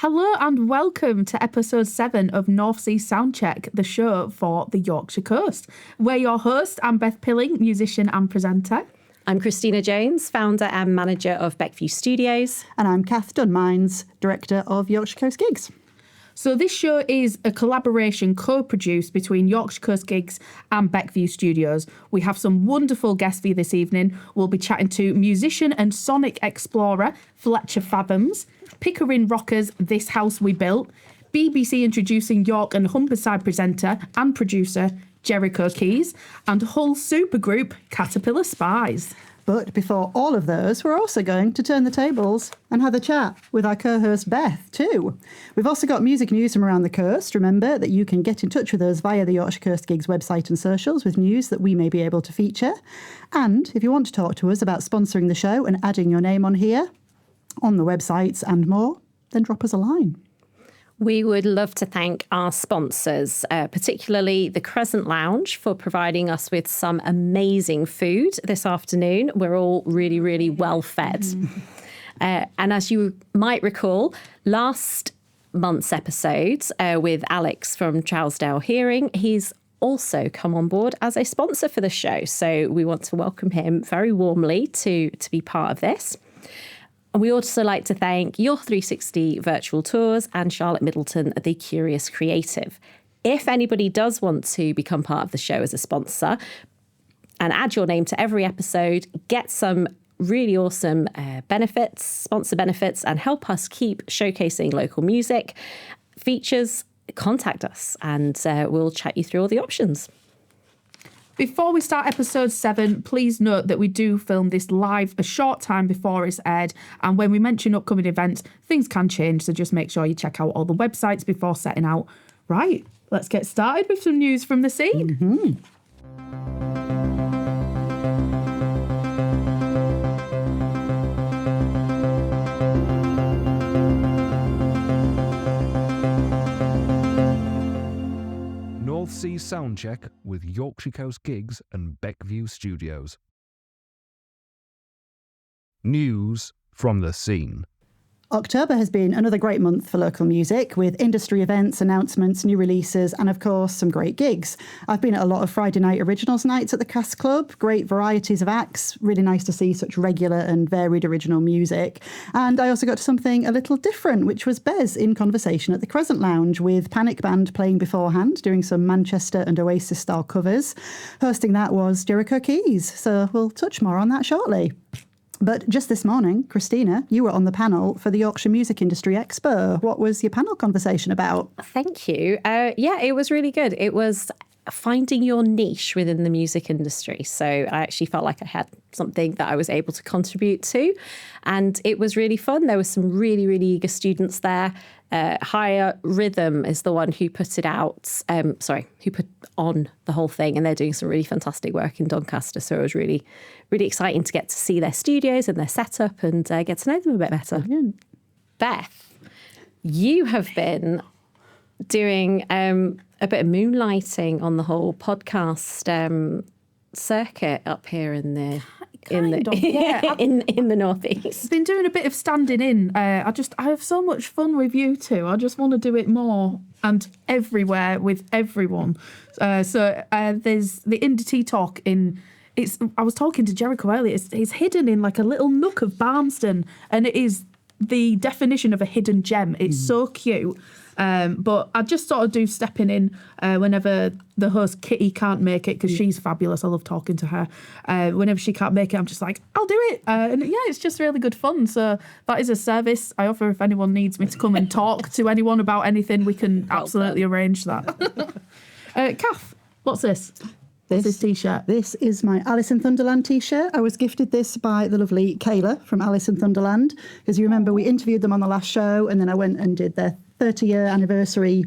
Hello and welcome to episode 7 of North Sea Soundcheck, the show for the Yorkshire coast. We're your host. I'm Beth Pilling, musician and presenter. I'm Christina Jones, founder and manager of Beckview Studios. And I'm Kath Dunmines, director of Yorkshire Coast Gigs. So this show is a collaboration co-produced between Yorkshire Coast Gigs and Beckview Studios. We have some wonderful guests for you this evening. We'll be chatting to musician and sonic explorer Fletcher Fathoms, Pickering Rockers' This House We Built, BBC introducing York and Humberside presenter and producer Jericho Keys, and Hull supergroup Caterpillar Spies. But before all of those, we're also going to turn the tables and have a chat with our co-host Beth too. We've also got music news from around the coast. Remember that you can get in touch with us via the Yorkshire Coast Gigs website and socials with news that we may be able to feature. And if you want to talk to us about sponsoring the show and adding your name on here, on the websites and more, then drop us a line. We would love to thank our sponsors, particularly the Crescent Lounge, for providing us with some amazing food this afternoon. We're all really, really well fed. And as you might recall, last month's episode with Alex from Trousdale Hearing, he's also come on board as a sponsor for the show. So we want to welcome him very warmly to be part of this. And we also like to thank Your 360 Virtual Tours and Charlotte Middleton, the Curious Creative. If anybody does want to become part of the show as a sponsor and add your name to every episode, get some really awesome benefits, sponsor benefits, and help us keep showcasing local music features, contact us and we'll chat you through all the options. Before we start episode 7, please note that we do film this live a short time before it's aired. And when we mention upcoming events, things can change. So just make sure you check out all the websites before setting out. Right, let's get started with some news from the scene. Mm-hmm. Sea Soundcheck with Yorkshire Coast Gigs and Beckview Studios. News from the scene. October has been another great month for local music, with industry events, announcements, new releases, and of course, some great gigs. I've been at a lot of Friday night originals nights at the Cass Club, great varieties of acts, really nice to see such regular and varied original music. And I also got to something a little different, which was Bez in conversation at the Crescent Lounge, with Panic Band playing beforehand, doing some Manchester and Oasis-style covers. Hosting that was Jericho Keys, so we'll touch more on that shortly. But just this morning, Christina, you were on the panel for the Yorkshire Music Industry Expo. What was your panel conversation about? Thank you. Yeah, it was really good. It was finding your niche within the music industry. So I actually felt like I had something that I was able to contribute to. And it was really fun. There were some really, really eager students there. Higher Rhythm is the one who put it out, who put on the whole thing, and they're doing some really fantastic work in Doncaster. So it was really, really exciting to get to see their studios and their setup and get to know them a bit better. Brilliant. Beth, you have been doing a bit of moonlighting on the whole podcast circuit up here in the in the northeast. I've been doing a bit of standing in. I have so much fun with you two. I just want to do it more and everywhere with everyone. There's the Indie Tea Talk in. I was talking to Jericho earlier. It's hidden in like a little nook of Barmston, and it is the definition of a hidden gem. It's so cute. But I just sort of do stepping in whenever the host Kitty can't make it, because she's fabulous. I love talking to her. Whenever she can't make it, I'm just like, I'll do it. And yeah, it's just really good fun. So that is a service I offer if anyone needs me to come and talk to anyone about anything. We can absolutely arrange that. Kath, what's this? This T-shirt. This is my Alice in Thunderland T-shirt. I was gifted this by the lovely Kayla from Alice in Thunderland, because you remember we interviewed them on the last show, and then I went and did their 30-year anniversary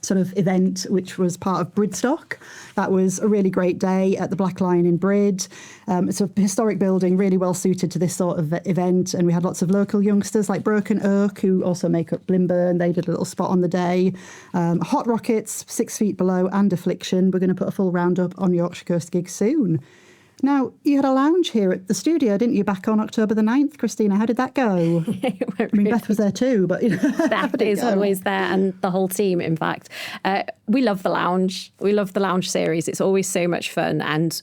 sort of event, which was part of Bridstock. That was a really great day at the Black Lion in Brid. It's a historic building, really well suited to this sort of event. And we had lots of local youngsters like Broken Oak, who also make up Blimburn. They did a little spot on the day. Hot Rockets, 6 Feet Below, and Affliction. We're going to put a full roundup on Yorkshire Coast Gigs soon. Now, you had a lounge here at the studio, didn't you, back on October the 9th, Christina? How did that go? Beth was there too, but... Beth is always there, and the whole team, in fact. We love the lounge. We love the lounge series. It's always so much fun, and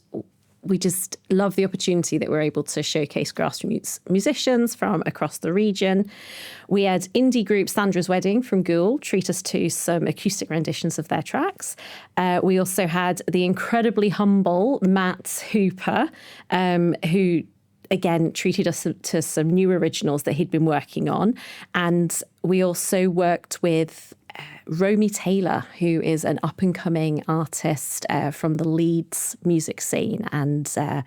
we just love the opportunity that we're able to showcase grassroots musicians from across the region. We had indie group Sandra's Wedding from Goole treat us to some acoustic renditions of their tracks. We also had the incredibly humble Matt Hooper, who again treated us to some new originals that he'd been working on. And we also worked with Romy Taylor, who is an up-and-coming artist from the Leeds music scene. And her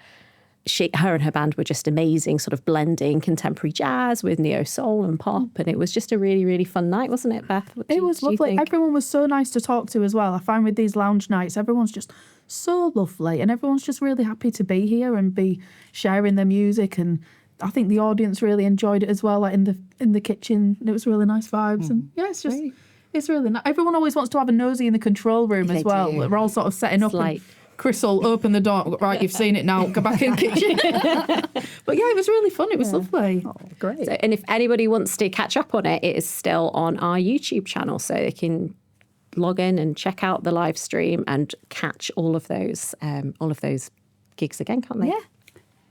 and her band were just amazing, sort of blending contemporary jazz with neo-soul and pop. And it was just a really, really fun night, wasn't it, Beth? It was lovely. Everyone was so nice to talk to as well. I find with these lounge nights, everyone's just so lovely. And everyone's just really happy to be here and be sharing their music. And I think the audience really enjoyed it as well, like in the kitchen. It was really nice vibes. And yeah, it's just... Great. It's really nice. Everyone always wants to have a nosy in the control room as well. Do. We're all sort of setting up. Like... And Chris will open the door. Right, you've seen it now. Go back in the kitchen. But yeah, it was really fun. It was lovely. Oh, great. So, and if anybody wants to catch up on it, it is still on our YouTube channel. So they can log in and check out the live stream and catch all of those gigs again, can't they? Yeah.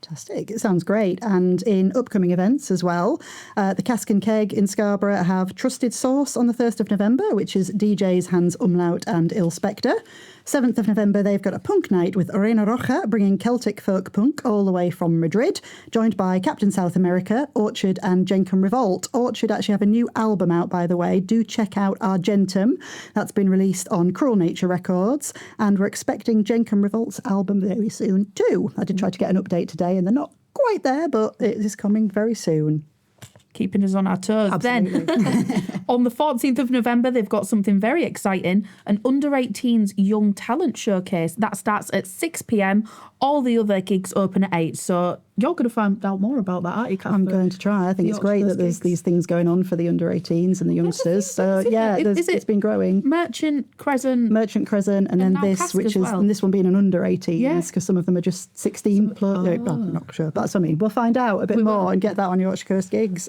Fantastic. It sounds great. And in upcoming events as well, the Cask and Keg in Scarborough have Trusted Source on the 1st of November, which is DJs Hans Umlaut and Il Spectre. 7th of November, they've got a punk night with Arena Roja, bringing Celtic folk punk all the way from Madrid, joined by Captain South America, Orchard and Jenkum Revolt. Orchard actually have a new album out, by the way. Do check out Argentum. That's been released on Cruel Nature Records, and we're expecting Jenkum Revolt's album very soon too. I did try to get an update today, and they're not quite there, but it is coming very soon. Keeping us on our toes. Absolutely. Then, on the 14th of November, they've got something very exciting, an under-18s young talent showcase. That starts at 6 p.m. All the other gigs open at 8. So you're going to find out more about that, aren't you, Kath? I'm going to try. I think it's great that there's these things going on for the under-18s and the youngsters. It's been growing. Merchant, Crescent, and then this, which is, well. And this one being an under-18s, because some of them are just 16 plus. I'm not sure. That's what I mean. We'll find out a bit more and get that on Yorkshire Coast Gigs.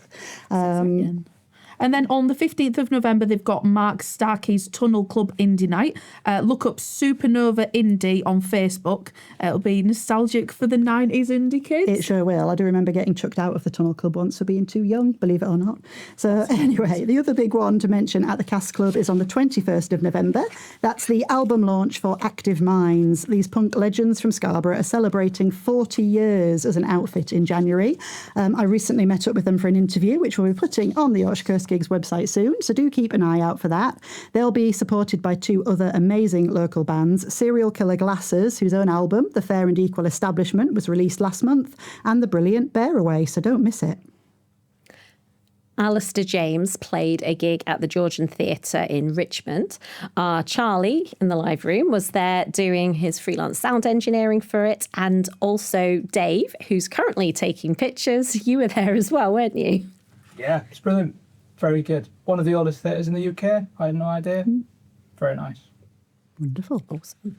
And then on the 15th of November, they've got Mark Starkey's Tunnel Club Indie Night. Look up Supernova Indie on Facebook. It'll be nostalgic for the 90s indie kids. It sure will. I do remember getting chucked out of the Tunnel Club once for being too young, believe it or not. So anyway, the other big one to mention at the Cask Club is on the 21st of November. That's the album launch for Active Minds. These punk legends from Scarborough are celebrating 40 years as an outfit in January. I recently met up with them for an interview, which we'll be putting on the Yorkshire Coast Gigs website soon, so do keep an eye out for that. They'll be supported by 2 other amazing local bands, Serial Killer Glasses, whose own album, The Fair and Equal Establishment, was released last month, and the brilliant Bear Away, so don't miss it. Alistair James played a gig at the Georgian Theatre in Richmond. Charlie in the live room was there doing his freelance sound engineering for it, and also Dave, who's currently taking pictures. You were there as well, weren't you? Yeah, it's brilliant. Very good. One of the oldest theatres in the UK. I had no idea. Very nice. Wonderful. Awesome.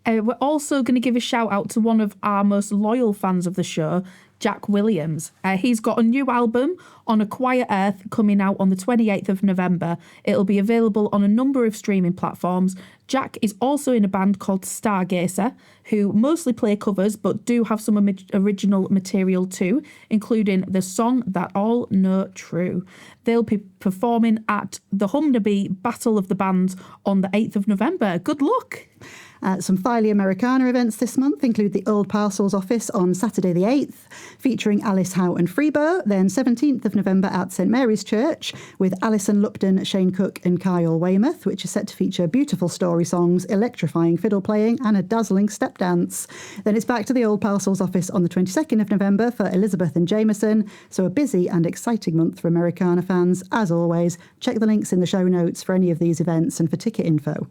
We're also going to give a shout out to one of our most loyal fans of the show, Jack Williams. He's got a new album, On a Quiet Earth, coming out on the 28th of November. It'll be available on a number of streaming platforms. Jack is also in a band called Stargazer, who mostly play covers but do have some original material too, including the song That All Know True. They'll be performing at the Humnaby Battle of the Bands on the 8th of November. Good luck! Some Filey Americana events this month include the Old Parcels office on Saturday the 8th, featuring Alice Howe and Freebo, then 17th of November at St Mary's Church with Alison Lupton, Shane Cook and Kyle Weymouth, which is set to feature beautiful story songs, electrifying fiddle playing and a dazzling step dance. Then it's back to the Old Parcels office on the 22nd of November for Elizabeth and Jameson, so a busy and exciting month for Americana fans. As always, check the links in the show notes for any of these events and for ticket info.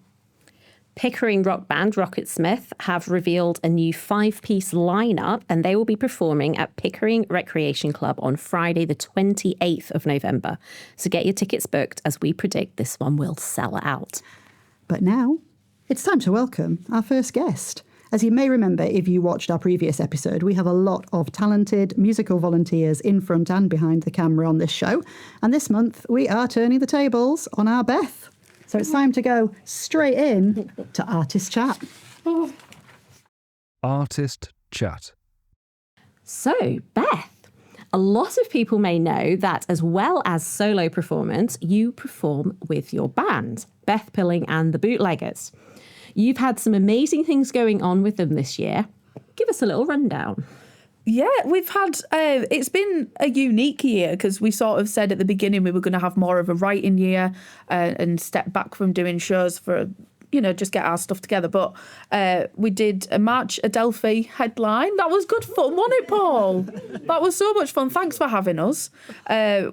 Pickering rock band Rocket Smith have revealed a new 5-piece lineup, and they will be performing at Pickering Recreation Club on Friday the 28th of November. So get your tickets booked, as we predict this one will sell out. But now it's time to welcome our first guest. As you may remember, if you watched our previous episode, we have a lot of talented musical volunteers in front and behind the camera on this show. And this month, we are turning the tables on our Beth. So it's time to go straight in to Artist Chat. Artist Chat. So, Beth, a lot of people may know that as well as solo performance, you perform with your band, Beth Pilling and the Bootleggers. You've had some amazing things going on with them this year. Give us a little rundown. Yeah, we've had, it's been a unique year because we sort of said at the beginning we were going to have more of a writing year and step back from doing shows for, just get our stuff together. But we did a March Adelphi headline. That was good fun, wasn't it, Paul? That was so much fun. Thanks for having us.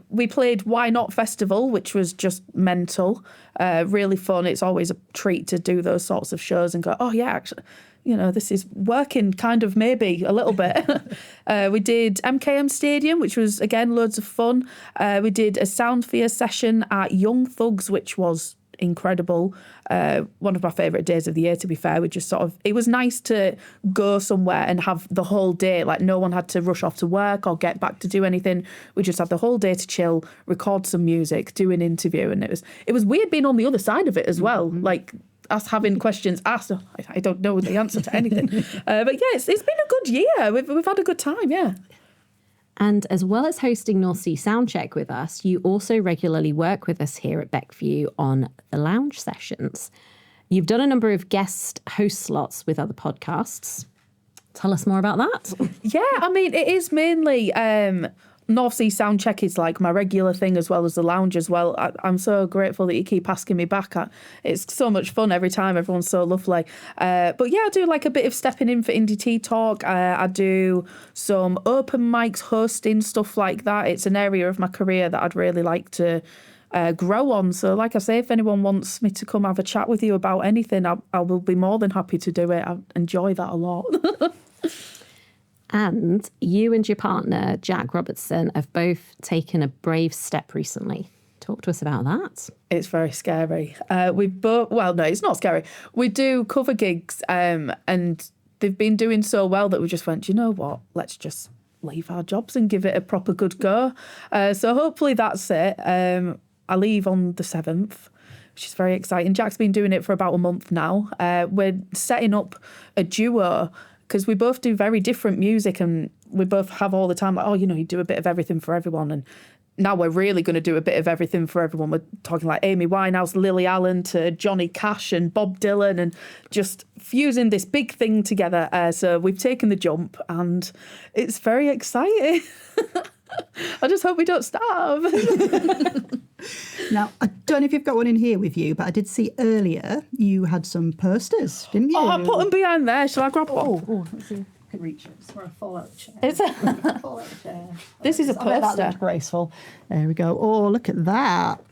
We played Why Not Festival, which was just mental. Really fun. It's always a treat to do those sorts of shows and go, oh, yeah, actually, this is working kind of maybe a little bit. We did MKM Stadium, which was, again, loads of fun. We did a Soundsphere session at Young Thugs, which was incredible. One of my favourite days of the year, to be fair. We just it was nice to go somewhere and have the whole day. Like, no one had to rush off to work or get back to do anything. We just had the whole day to chill, record some music, do an interview. And it was weird being on the other side of it as well. Like, us having questions asked. I don't know the answer to anything. But yeah, it's been a good year. We've had a good time, yeah. And as well as hosting North Sea Soundcheck with us, you also regularly work with us here at Beckview on the lounge sessions. You've done a number of guest host slots with other podcasts. Tell us more about that. Yeah, I mean, it is mainly North Sea Soundcheck is like my regular thing as well as the lounge as well. I'm so grateful that you keep asking me back. It's so much fun every time. Everyone's so lovely. But yeah, I do like a bit of stepping in for Indie Tea Talk. I do some open mics, hosting, stuff like that. It's an area of my career that I'd really like to grow on. So like I say, if anyone wants me to come have a chat with you about anything, I will be more than happy to do it. I enjoy that a lot. And you and your partner, Jack Robertson, have both taken a brave step recently. Talk to us about that. It's very scary. No, it's not scary. We do cover gigs and they've been doing so well that we just went, you know what, let's just leave our jobs and give it a proper good go. So hopefully that's it. I leave on the 7th, which is very exciting. Jack's been doing it for about a month now. We're setting up a duo because we both do very different music and we both have all the time, like, you do a bit of everything for everyone. And now we're really going to do a bit of everything for everyone. We're talking like Amy Winehouse, Lily Allen to Johnny Cash and Bob Dylan and just fusing this big thing together. So we've taken the jump and it's very exciting. I just hope we don't starve. Now, I don't know if you've got one in here with you, but I did see earlier you had some posters, didn't you? Oh, I put them behind there. Shall I grab one? Oh, let's see. I can reach it. It's for a fallout chair. Fallout chair. This is a I bet that poster. looked graceful. There we go. Oh, look at that.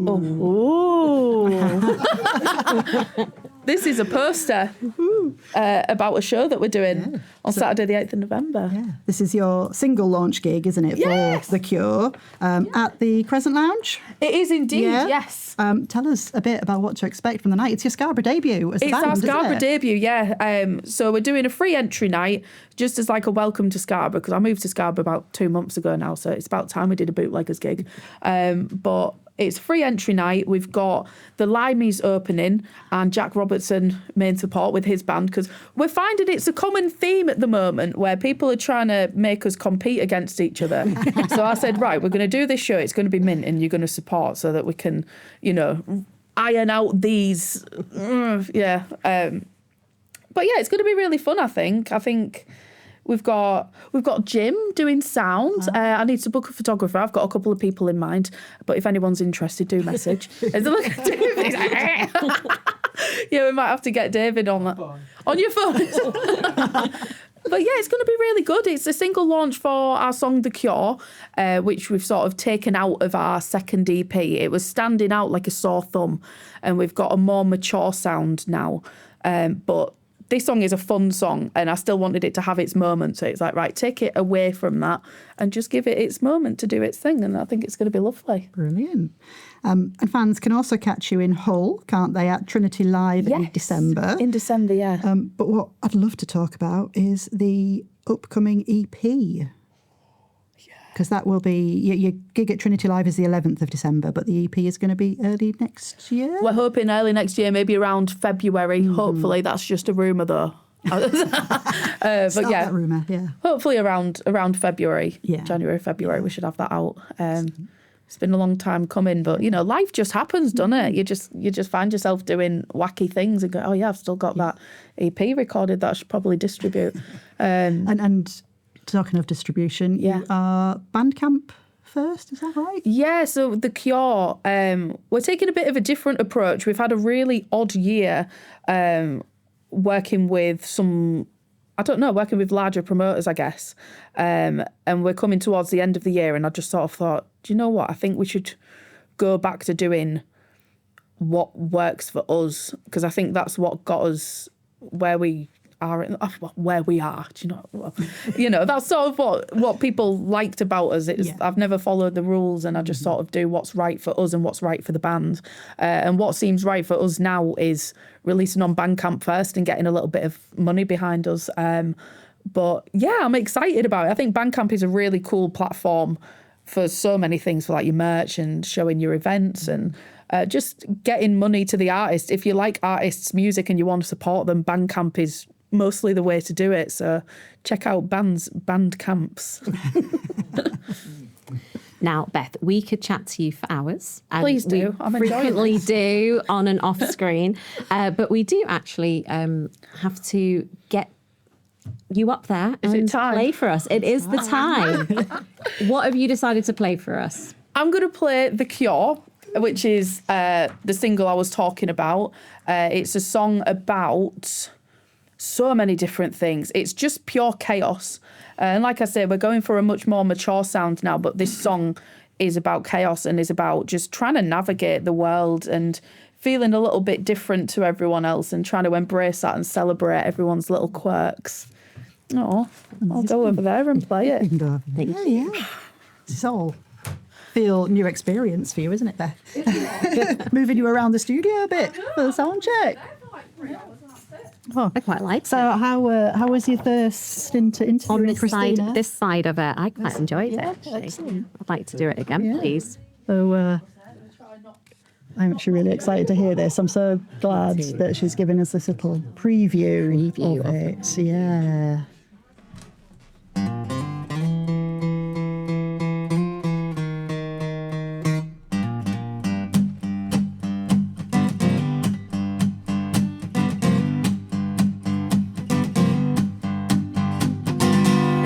Oh. This is a poster about a show that we're doing on Saturday the 8th of November. Yeah. This is your single launch gig, isn't it, Yes. for The Cure at the Crescent Lounge? It is indeed, Yeah. yes. Tell us a bit about what to expect from the night. It's your Scarborough debut as a It's band, our isn't Scarborough it? debut, yeah. So we're doing a free entry night just as like a welcome to Scarborough because I moved to Scarborough about 2 months ago now, so it's about time we did a bootleggers gig. But it's free entry night. We've got the Limeys opening and Jack Robertson main support with his band because we're finding it's a common theme at the moment where people are trying to make us compete against each other. So I said, right, we're going to do this show. It's going to be mint and you're going to support so that we can, iron out these. But yeah, it's going to be really fun, I think. We've got Jim doing sound. I need to book a photographer. I've got a couple of people in mind, but if anyone's interested, do message. Look at David. Yeah, we might have to get David on that. On your phone. But yeah, it's going to be really good. It's a single launch for our song The Cure, which we've sort of taken out of our second EP. It was standing out like a sore thumb, and we've got a more mature sound now. But this song is a fun song, and I still wanted it to have its moment. So it's like, right, take it away from that and just give it its moment to do its thing. And I think it's going to be lovely. Brilliant. And fans can also catch you in Hull, can't they, at Trinity Live in December? In December, yeah. But what I'd love to talk about is the upcoming EP. Because that will be, your gig at Trinity Live is the 11th of December, but the EP is going to be early next year? We're hoping early next year, maybe around February. Hopefully, that's just a rumour though. But that rumour, yeah. Hopefully around February, Yeah. January, February, we should have that out. It's been a long time coming, but life just happens, doesn't it? You just find yourself doing wacky things and go, oh yeah, I've still got that EP recorded that I should probably distribute. And talking of distribution, you are Bandcamp first, is that right? Yeah, so The Cure, we're taking a bit of a different approach. We've had a really odd year working with working with larger promoters, I guess. And we're coming towards the end of the year, and I just sort of thought, do you know what? I think we should go back to doing what works for us, because I think that's what got us where we are. Do you know? That's sort of what people liked about us. I've never followed the rules, and I just sort of do what's right for us and what's right for the band. And what seems right for us now is releasing on Bandcamp first and getting a little bit of money behind us. But yeah, I'm excited about it. I think Bandcamp is a really cool platform for so many things, for like your merch and showing your events and just getting money to the artist. If you like artists' music and you want to support them, Bandcamp is mostly the way to do it. So check out band camps. Now, Beth, we could chat to you for hours. And Please do. I'm enjoying frequently this. do on and off screen. But we do actually have to get you up there and play for us. It is the time. What have you decided to play for us? I'm going to play The Cure, which is the single I was talking about. It's a song about so many different things. It's just pure chaos. And like I said, we're going for a much more mature sound now, but this song is about chaos and is about just trying to navigate the world and feeling a little bit different to everyone else and trying to embrace that and celebrate everyone's little quirks. Oh, I'll go over there and play it. Thank you. Yeah. It's all feel new experience for you, isn't it, Beth? Moving you around the studio a bit for the sound check. Oh, I quite like So it. how was your first into interviewing On Christina? this side of it, I quite enjoyed it. Yeah, Actually. excellent. I'd like to do it again, Yeah. please. So I'm actually really excited to hear this. I'm so glad that she's given us this little preview of it. Yeah.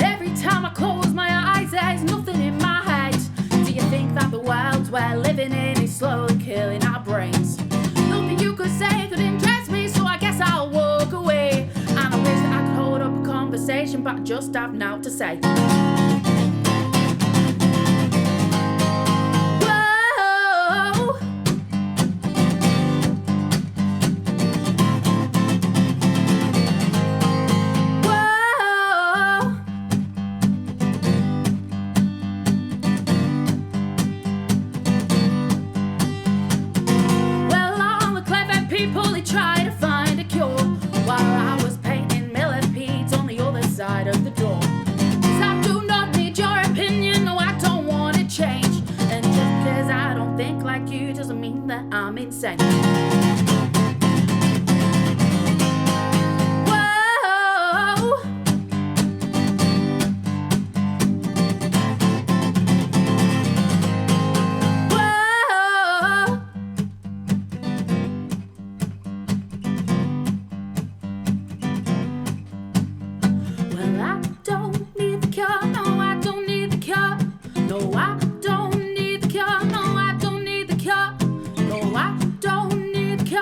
Every time I close my eyes, there's nothing in my head. Do you think that the world we're living in is slowly killing our brains? Nothing you could say could interest me, so I guess I'll walk away. And I wish that I could hold up a conversation, but I just have now to say. Whoa. Whoa. Well, all the clever people, they try to find a cure, while I was painting millipedes on the other side of the door. 'Cause I do not need your opinion, no, I don't want to change. And just because I don't think like you doesn't mean that I'm insane. Whoa. Whoa. Well, I don't need the cure, no, I don't need the cure. No, I don't need the cure, no, I don't need the cure. No, I don't need the cure.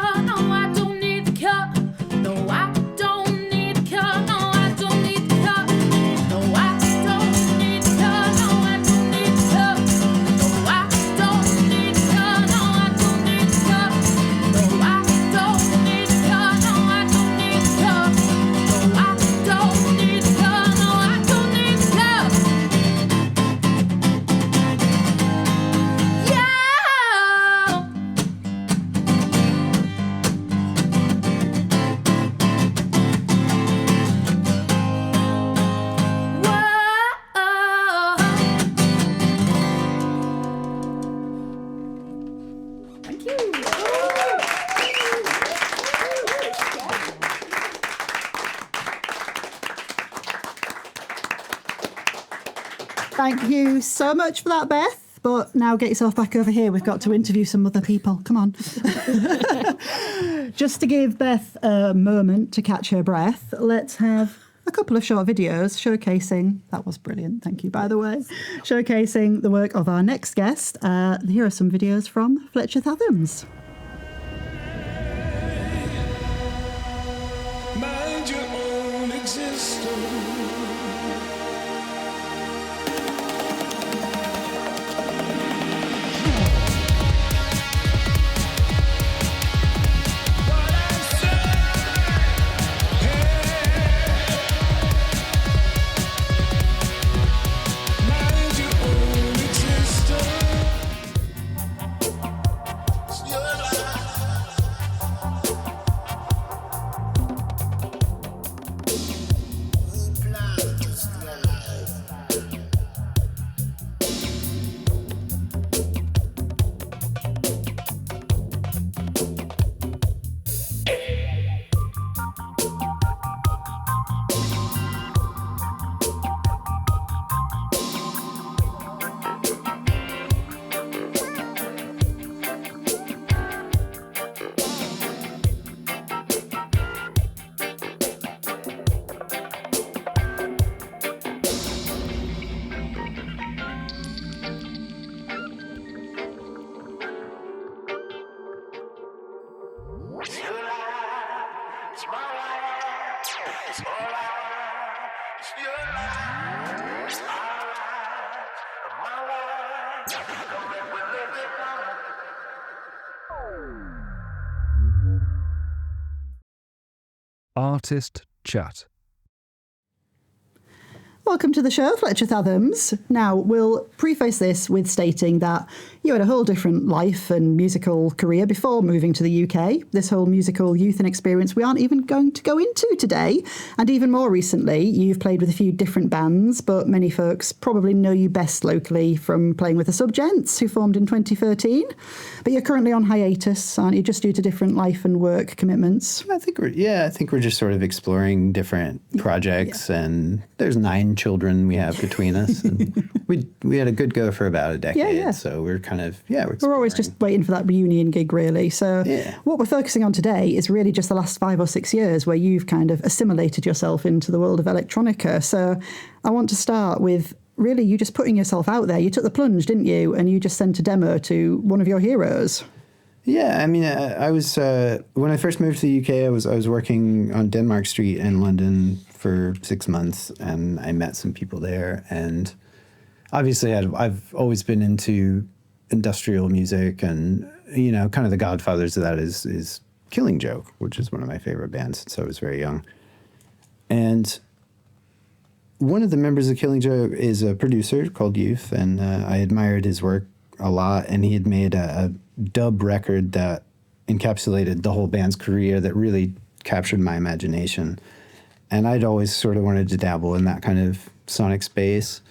Thank you so much for that, Beth. But now get yourself back over here. We've got to interview some other people. Come on. Just to give Beth a moment to catch her breath, let's have a couple of short videos showcasing, that was brilliant, thank you, by the way, showcasing the work of our next guest. Here are some videos from Fletcher Fathoms. Mind your own existence. Artist Chat. Welcome to the show, Fletcher Fathoms. Now, we'll preface this with stating that you had a whole different life and musical career before moving to the UK. This whole musical youth and experience we aren't even going to go into today. And even more recently, you've played with a few different bands, but many folks probably know you best locally from playing with the Subgents, who formed in 2013. But you're currently on hiatus, aren't you, just due to different life and work commitments? I think we're just sort of exploring different projects, and there's 9 children we have between us, and we had a good go for about a decade. So we're kind of we're always just waiting for that reunion gig, really. So what we're focusing on today is really just the last 5 or 6 years where you've kind of assimilated yourself into the world of electronica. So I want to start with really you just putting yourself out there. You took the plunge, didn't you? And you just sent a demo to one of your heroes. Yeah, I mean, I was when I first moved to the UK, I was working on Denmark Street in London for 6 months, and I met some people there. And obviously, I've always been into industrial music, and kind of the godfathers of that is Killing Joke, which is one of my favorite bands since I was very young. And one of the members of Killing Joke is a producer called Youth, and I admired his work a lot. And he had made a dub record that encapsulated the whole band's career that really captured my imagination. And I'd always sort of wanted to dabble in that kind of sonic space.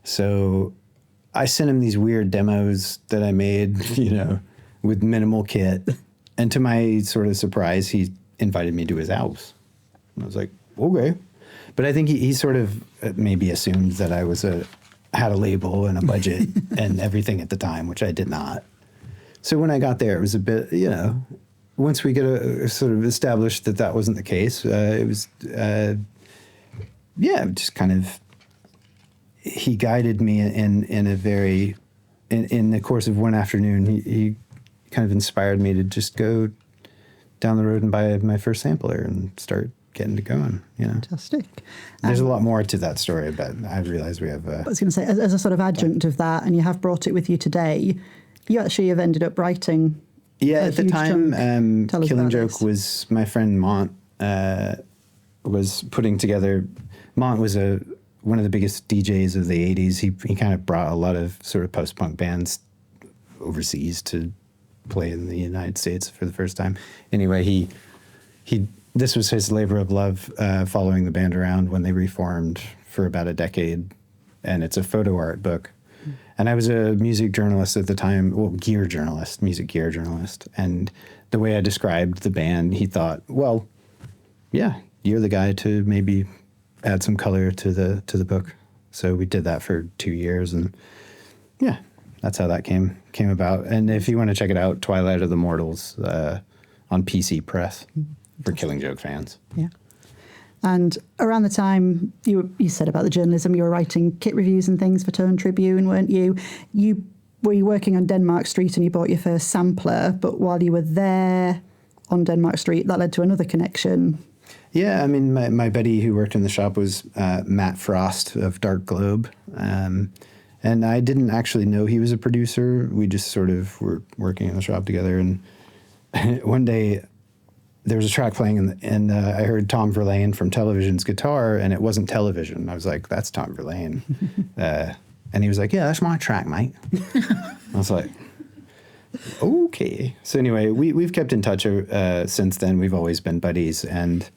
So I sent him these weird demos that I made, with minimal kit. And to my sort of surprise, he invited me to his house. And I was like, okay. But I think he sort of maybe assumed that I had a label and a budget and everything at the time, which I did not. So when I got there, it was a bit, once we get sort of established that wasn't the case, it was, just kind of, he guided me in a very, in the course of one afternoon, he kind of inspired me to just go down the road and buy my first sampler and start getting to going, Fantastic. There's a lot more to that story, but I realize we have... I was going to say, as a sort of adjunct of that, and you have brought it with you today, you actually have ended up writing at the time, Killing Joke this. Was my friend Mont was putting together... Mont was one of the biggest DJs of the 80s. He kind of brought a lot of sort of post-punk bands overseas to play in the United States for the first time. Anyway, this was his labor of love, following the band around when they reformed for about a decade. And it's a photo art book. And I was a music journalist at the time, music gear journalist. And the way I described the band, he thought, well, yeah, you're the guy to maybe add some color to the book. So we did that for 2 years, and yeah, that's how that came about. And if you want to check it out, Twilight of the Mortals on PC Press for Killing Joke fans. Yeah. And around the time you said about the journalism, you were writing kit reviews and things for Tone Tribune, weren't you? Were you working on Denmark Street and you bought your first sampler, but while you were there on Denmark Street, that led to another connection. Yeah, I mean, my buddy who worked in the shop was Matt Frost of Dark Globe. And I didn't actually know he was a producer. We just sort of were working in the shop together. And one day there was a track playing and I heard Tom Verlaine from Television's guitar, and it wasn't Television. I was like, that's Tom Verlaine. And he was like, yeah, that's my track, mate. I was like, okay. So anyway, we've kept in touch since then. We've always been buddies. And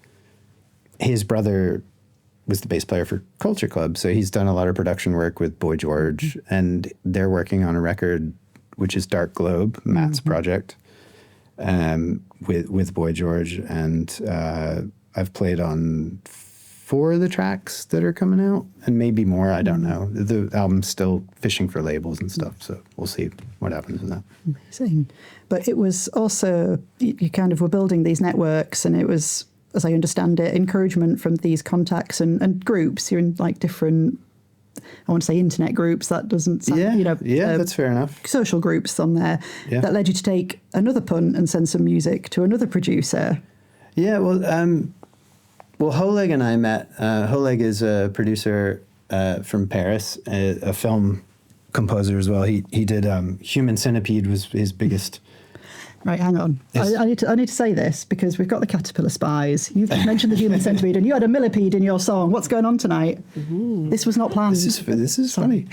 his brother was the bass player for Culture Club. So he's done a lot of production work with Boy George. And they're working on a record, which is Dark Globe, Matt's project, with Boy George. And I've played on 4 of the tracks that are coming out, and maybe more. I don't know. The album's still fishing for labels and stuff, so we'll see what happens with that. Amazing. But it was also, you kind of were building these networks, and it was, as I understand it, encouragement from these contacts and groups. You're in like different, I want to say internet groups. That doesn't sound, that's fair enough. Social groups on there that led you to take another punt and send some music to another producer. Yeah, Well, Oleg and I met. Oleg is a producer from Paris, a film composer as well. He did Human Centipede was his biggest. Right, hang on. I need to say this because we've got the Caterpillar Spies. You've mentioned the Human Centipede, and you had a millipede in your song. What's going on tonight? Ooh. This was not planned. This is funny.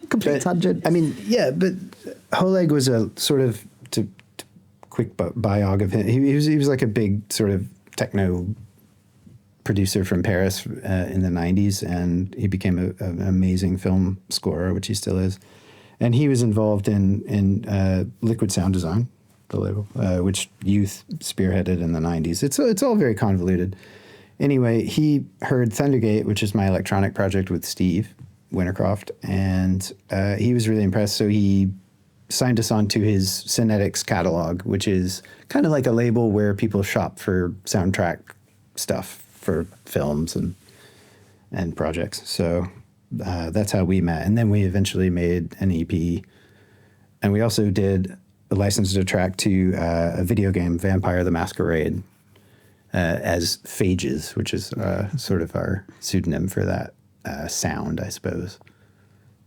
Complete tangent. I mean, yeah, but Oleg was a sort of to quick biog of him. He was like a big sort of techno producer from Paris in the 90s, and he became an amazing film scorer, which he still is. And he was involved in Liquid Sound Design, the label, which Youth spearheaded in the 90s. It's all very convoluted. Anyway, he heard Thundergate, which is my electronic project with Steve Wintercroft, and he was really impressed, so he signed us on to his Synetics catalog, which is kind of like a label where people shop for soundtrack stuff for films and projects. So that's how we met. And then we eventually made an EP. And we also did a licensed track to a video game, Vampire the Masquerade, as Phages, which is sort of our pseudonym for that sound, I suppose.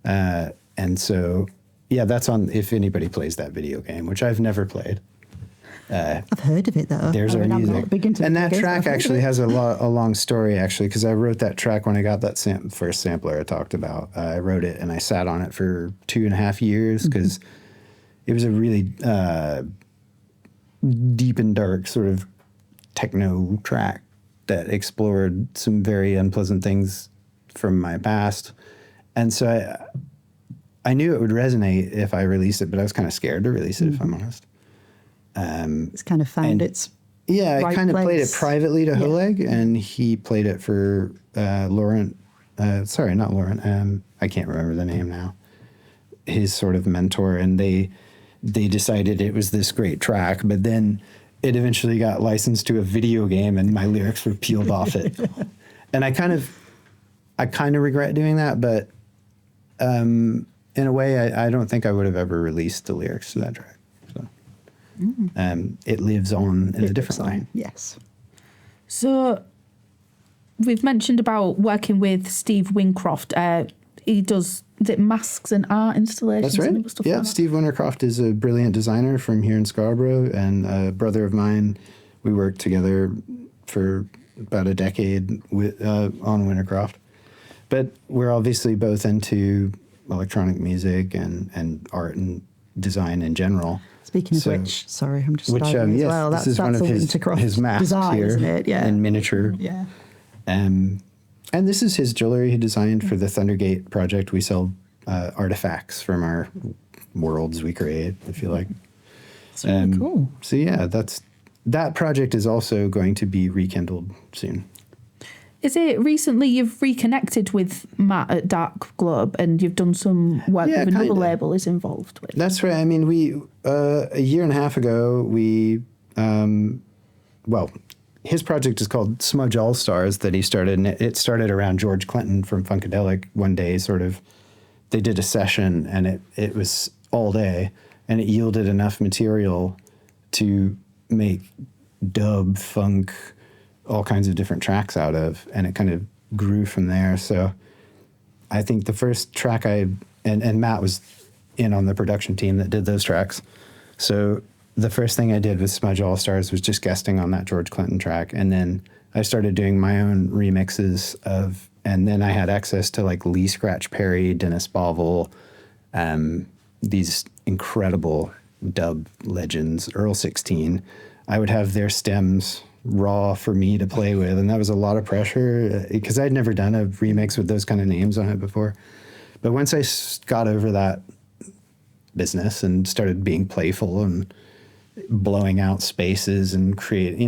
And so, yeah, that's on if anybody plays that video game, which I've never played. I've heard of it though. There's our music, and that track actually has a long story actually, because I wrote that track when I got that first sampler I talked about. I wrote it and I sat on it for 2.5 years because it was a really deep and dark sort of techno track that explored some very unpleasant things from my past, and so I knew it would resonate if I released it, but I was kind of scared to release it, if I'm honest. It's kind of found its I right kind of place. played it privately to Oleg, and he played it for Laurent. Sorry, not Laurent. I can't remember the name now. His sort of mentor, and they decided it was this great track, but then it eventually got licensed to a video game, and my lyrics were peeled off it. And I kind of regret doing that, but in a way, I don't think I would have ever released the lyrics to that track. It lives on in a different way. Yes. So we've mentioned about working with Steve Wincroft. He does masks and art installations. That's right. And stuff Yeah, like that. Steve Wintercroft is a brilliant designer from here in Scarborough, and a brother of mine. We worked together for about a decade on Wintercroft. But we're obviously both into electronic music and art and design in general. Speaking of which, sorry, I'm just diving as well. This is one of his masks design, here, isn't it? Yeah. in miniature. Yeah. And this is his jewelry he designed for the Thundergate project. We sell artifacts from our worlds we create, if you like. That's really cool. So yeah, that project is also going to be rekindled soon. Is it recently you've reconnected with Matt at Dark Globe and you've done some work with another label is involved with? That's right. I mean, we a year and a half ago, we his project is called Smudge All Stars that he started, and it started around George Clinton from Funkadelic one day. Sort of, they did a session, and it was all day, and it yielded enough material to make dub, funk, all kinds of different tracks out of, and it kind of grew from there. So I think the first track and Matt was in on the production team that did those tracks. So the first thing I did with Smudge All Stars was just guesting on that George Clinton track. And then I started doing my own remixes and then I had access to like Lee Scratch Perry, Dennis Bovell, these incredible dub legends, Earl 16. I would have their stems raw for me to play with. And that was a lot of pressure because I'd never done a remix with those kind of names on it before. But once I got over that business and started being playful and blowing out spaces and create,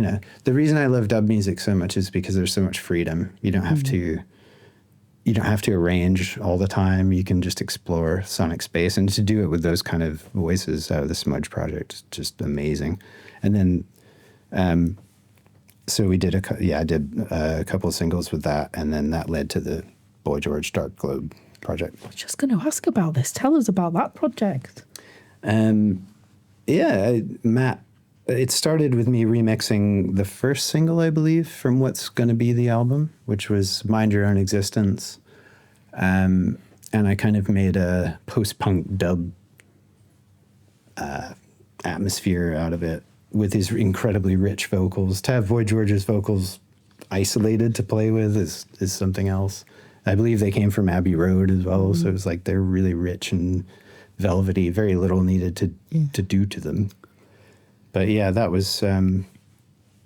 the reason I love dub music so much is because there's so much freedom. You don't have to arrange all the time. You can just explore sonic space, and to do it with those kind of voices out of the Smudge project is just amazing. And then, so we did I did a couple of singles with that, and then that led to the Boy George Dark Globe project. I was just going to ask about this. Tell us about that project. Matt, it started with me remixing the first single, I believe, from what's going to be the album, which was Mind Your Own Existence. And I kind of made a post-punk dub atmosphere out of it with his incredibly rich vocals. To have Boy George's vocals isolated to play with is something else. I believe they came from Abbey Road as well, so it was like they're really rich and velvety, very little needed to do to them. But yeah, that was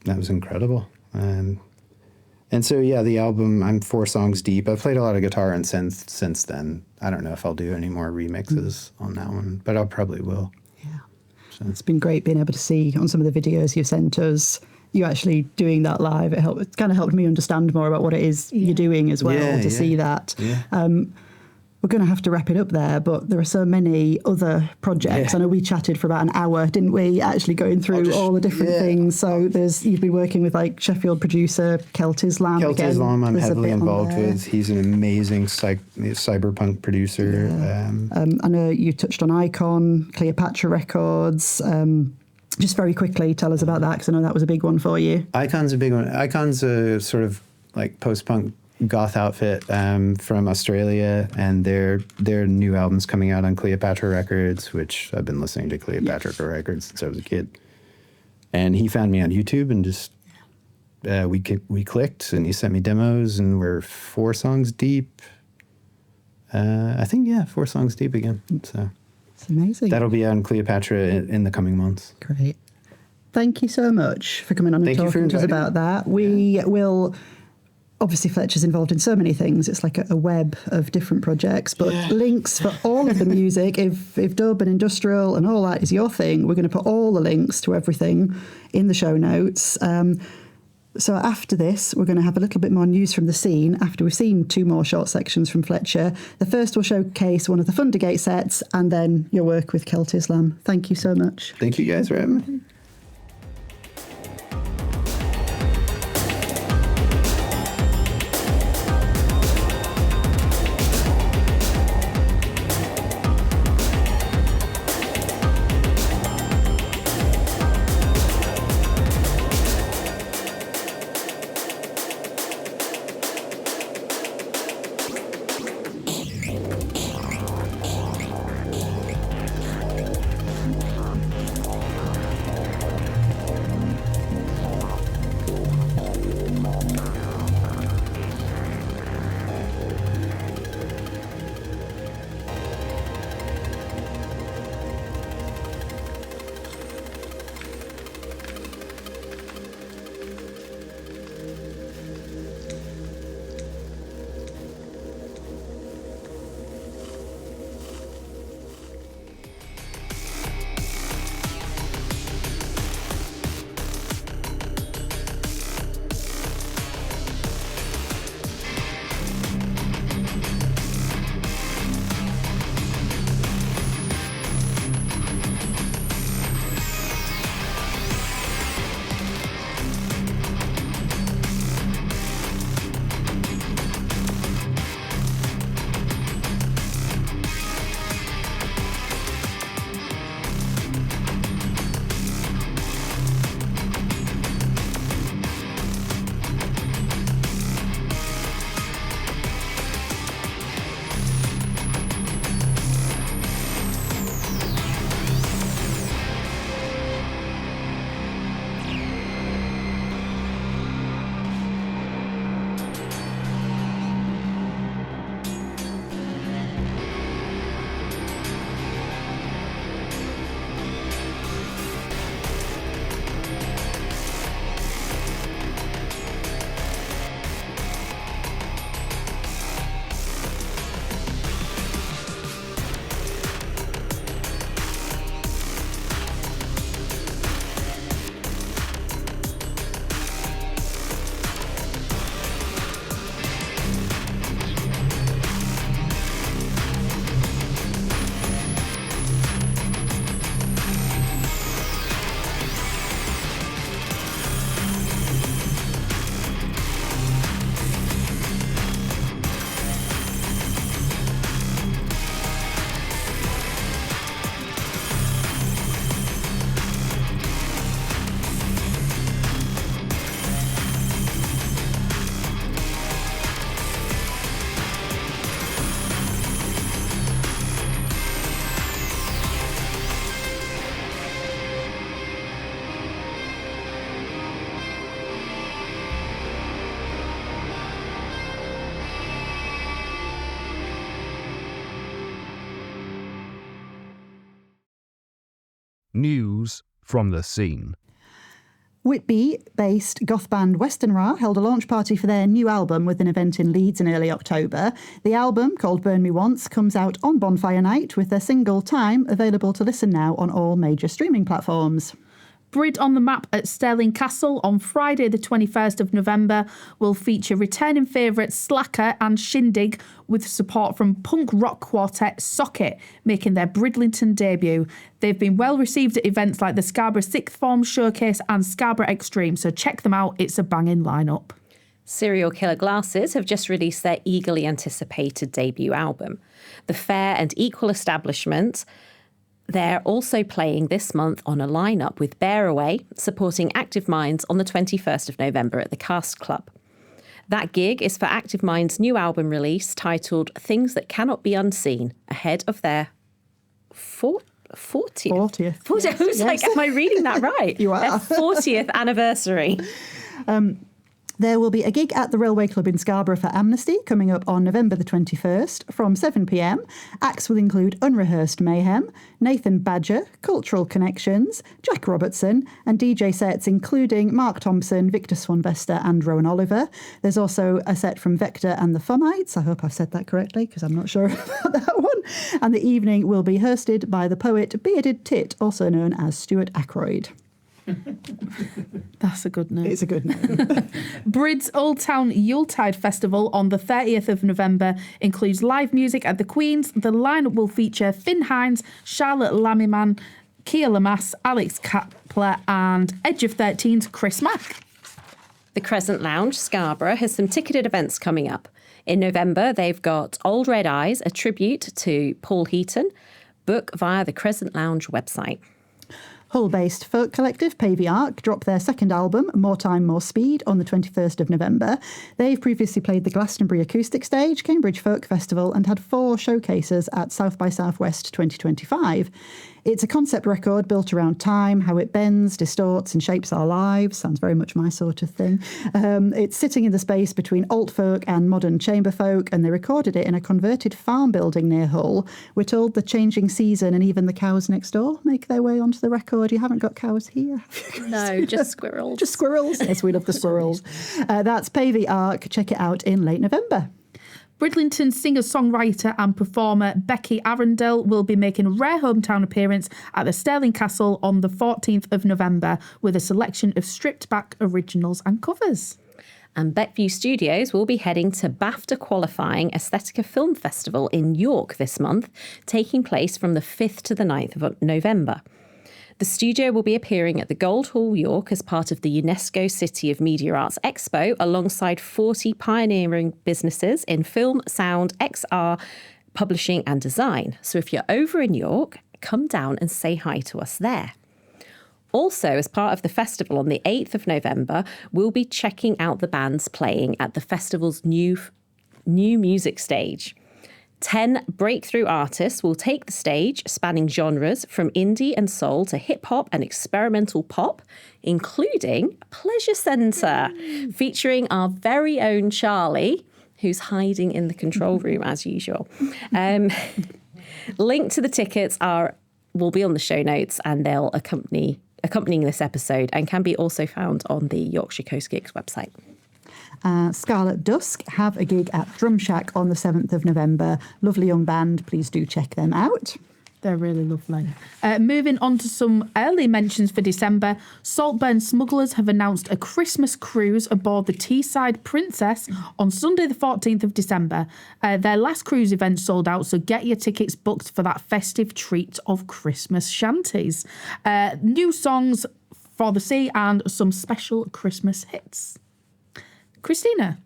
incredible. And so the album, I'm 4 songs deep. I've played a lot of guitar and synth since then. I don't know if I'll do any more remixes on that one, but I probably will. Yeah, so. It's been great being able to see on some of the videos you've sent us, you actually doing that live. It kind of helped me understand more about what it is you're doing as well, to see that. Yeah. We're going to have to wrap it up there, but there are so many other projects. Yeah. I know we chatted for about an hour, didn't we, actually going through all the different things. So you've been working with like Sheffield producer Celt Islam. Celt Islam I'm heavily involved with. He's an amazing cyberpunk producer. Yeah. I know you touched on Icon, Cleopatra Records. Just very quickly, tell us about that, because I know that was a big one for you. Icon's a big one. Icon's a sort of like post-punk goth outfit from Australia, and their new album's coming out on Cleopatra Records, which I've been listening to Cleopatra Records since I was a kid. And he found me on YouTube and just we clicked, and he sent me demos, and we're 4 songs deep. I think 4 songs deep again. So it's amazing. That'll be on Cleopatra in the coming months. Great. Thank you so much for coming on and talking to us about that. We will. Obviously, Fletcher's involved in so many things. It's like a web of different projects, but links for all of the music, if dub and industrial and all that is your thing, we're going to put all the links to everything in the show notes. So after this, we're going to have a little bit more news from the scene after we've seen 2 more short sections from Fletcher. The first will showcase one of the Thundergate sets, and then your work with Celt Islam. Thank you so much. Thank you guys for having me. news from the scene. Whitby-based goth band Western Ra held a launch party for their new album with an event in Leeds in early October. The album, called Burn Me Once, comes out on Bonfire Night with their single Time available to listen now on all major streaming platforms. Brid on the Map at Stirling Castle on Friday the 21st of November will feature returning favourites Slacker and Shindig with support from punk rock quartet Socket making their Bridlington debut. They've been well received at events like the Scarborough Sixth Form Showcase and Scarborough Extreme, so check them out, it's a banging lineup. Serial Killer Glasses have just released their eagerly anticipated debut album. The fair and equal establishment. They're also playing this month on a lineup with Bear Away, supporting Active Minds on the 21st of November at the Cast Club. That gig is for Active Minds' new album release titled Things That Cannot Be Unseen, ahead of their 40th. 40th. I was like, am I reading that right? You are. Their 40th anniversary. There will be a gig at the Railway Club in Scarborough for Amnesty coming up on November the 21st from 7 p.m. Acts will include Unrehearsed Mayhem, Nathan Badger, Cultural Connections, Jack Robertson, and DJ sets including Mark Thompson, Victor Swanvester, and Rowan Oliver. There's also a set from Vector and the Fummites. I hope I've said that correctly because I'm not sure about that one. And the evening will be hosted by the poet Bearded Tit, also known as Stuart Ackroyd. That's a good name. It's a good name. Brid's Old Town Yuletide Festival on the 30th of November includes live music at the Queen's. The lineup will feature Finn Hines, Charlotte Lamiman, Kia Lamas, Alex Kapler, and Edge of 13's Chris Mack. The Crescent Lounge, Scarborough, has some ticketed events coming up. In November, they've got Old Red Eyes, a tribute to Paul Heaton. Book via the Crescent Lounge website. Hull-based folk collective Pavey Ark drop their second album, More Time, More Speed, on the 21st of November. They've previously played the Glastonbury Acoustic Stage, Cambridge Folk Festival, and had 4 showcases at South by Southwest 2025. It's a concept record built around time, how it bends, distorts and shapes our lives. Sounds very much my sort of thing. It's sitting in the space between alt folk and modern chamber folk, and they recorded it in a converted farm building near Hull. We're told the changing season and even the cows next door make their way onto the record. You haven't got cows here. No, just squirrels. Just squirrels. Yes, we love the squirrels. That's Pavey Ark. Check it out in late November. Bridlington singer-songwriter and performer Becky Arundel will be making a rare hometown appearance at the Stirling Castle on the 14th of November with a selection of stripped-back originals and covers. And Beckview Studios will be heading to BAFTA qualifying Aesthetica Film Festival in York this month, taking place from the 5th to the 9th of November. The studio will be appearing at the Gold Hall, York, as part of the UNESCO City of Media Arts Expo, alongside 40 pioneering businesses in film, sound, XR, publishing and design. So if you're over in York, come down and say hi to us there. Also, as part of the festival on the 8th of November, we'll be checking out the bands playing at the festival's new music stage. 10 breakthrough artists will take the stage, spanning genres from indie and soul to hip-hop and experimental pop, including Pleasure Centre, featuring our very own Charlie, who's hiding in the control room as usual. Link to the tickets will be on the show notes, and they'll accompanying this episode, and can be also found on the Yorkshire Coast Gigs website. Scarlet Dusk have a gig at Drum Shack on the 7th of November. Lovely young band. Please do check them out. They're really lovely. Moving on to some early mentions for December, Saltburn Smugglers have announced a Christmas cruise aboard the Teesside Princess on Sunday the 14th of December. Their last cruise event sold out, so get your tickets booked for that festive treat of Christmas shanties. New songs for the sea and some special Christmas hits. Christina,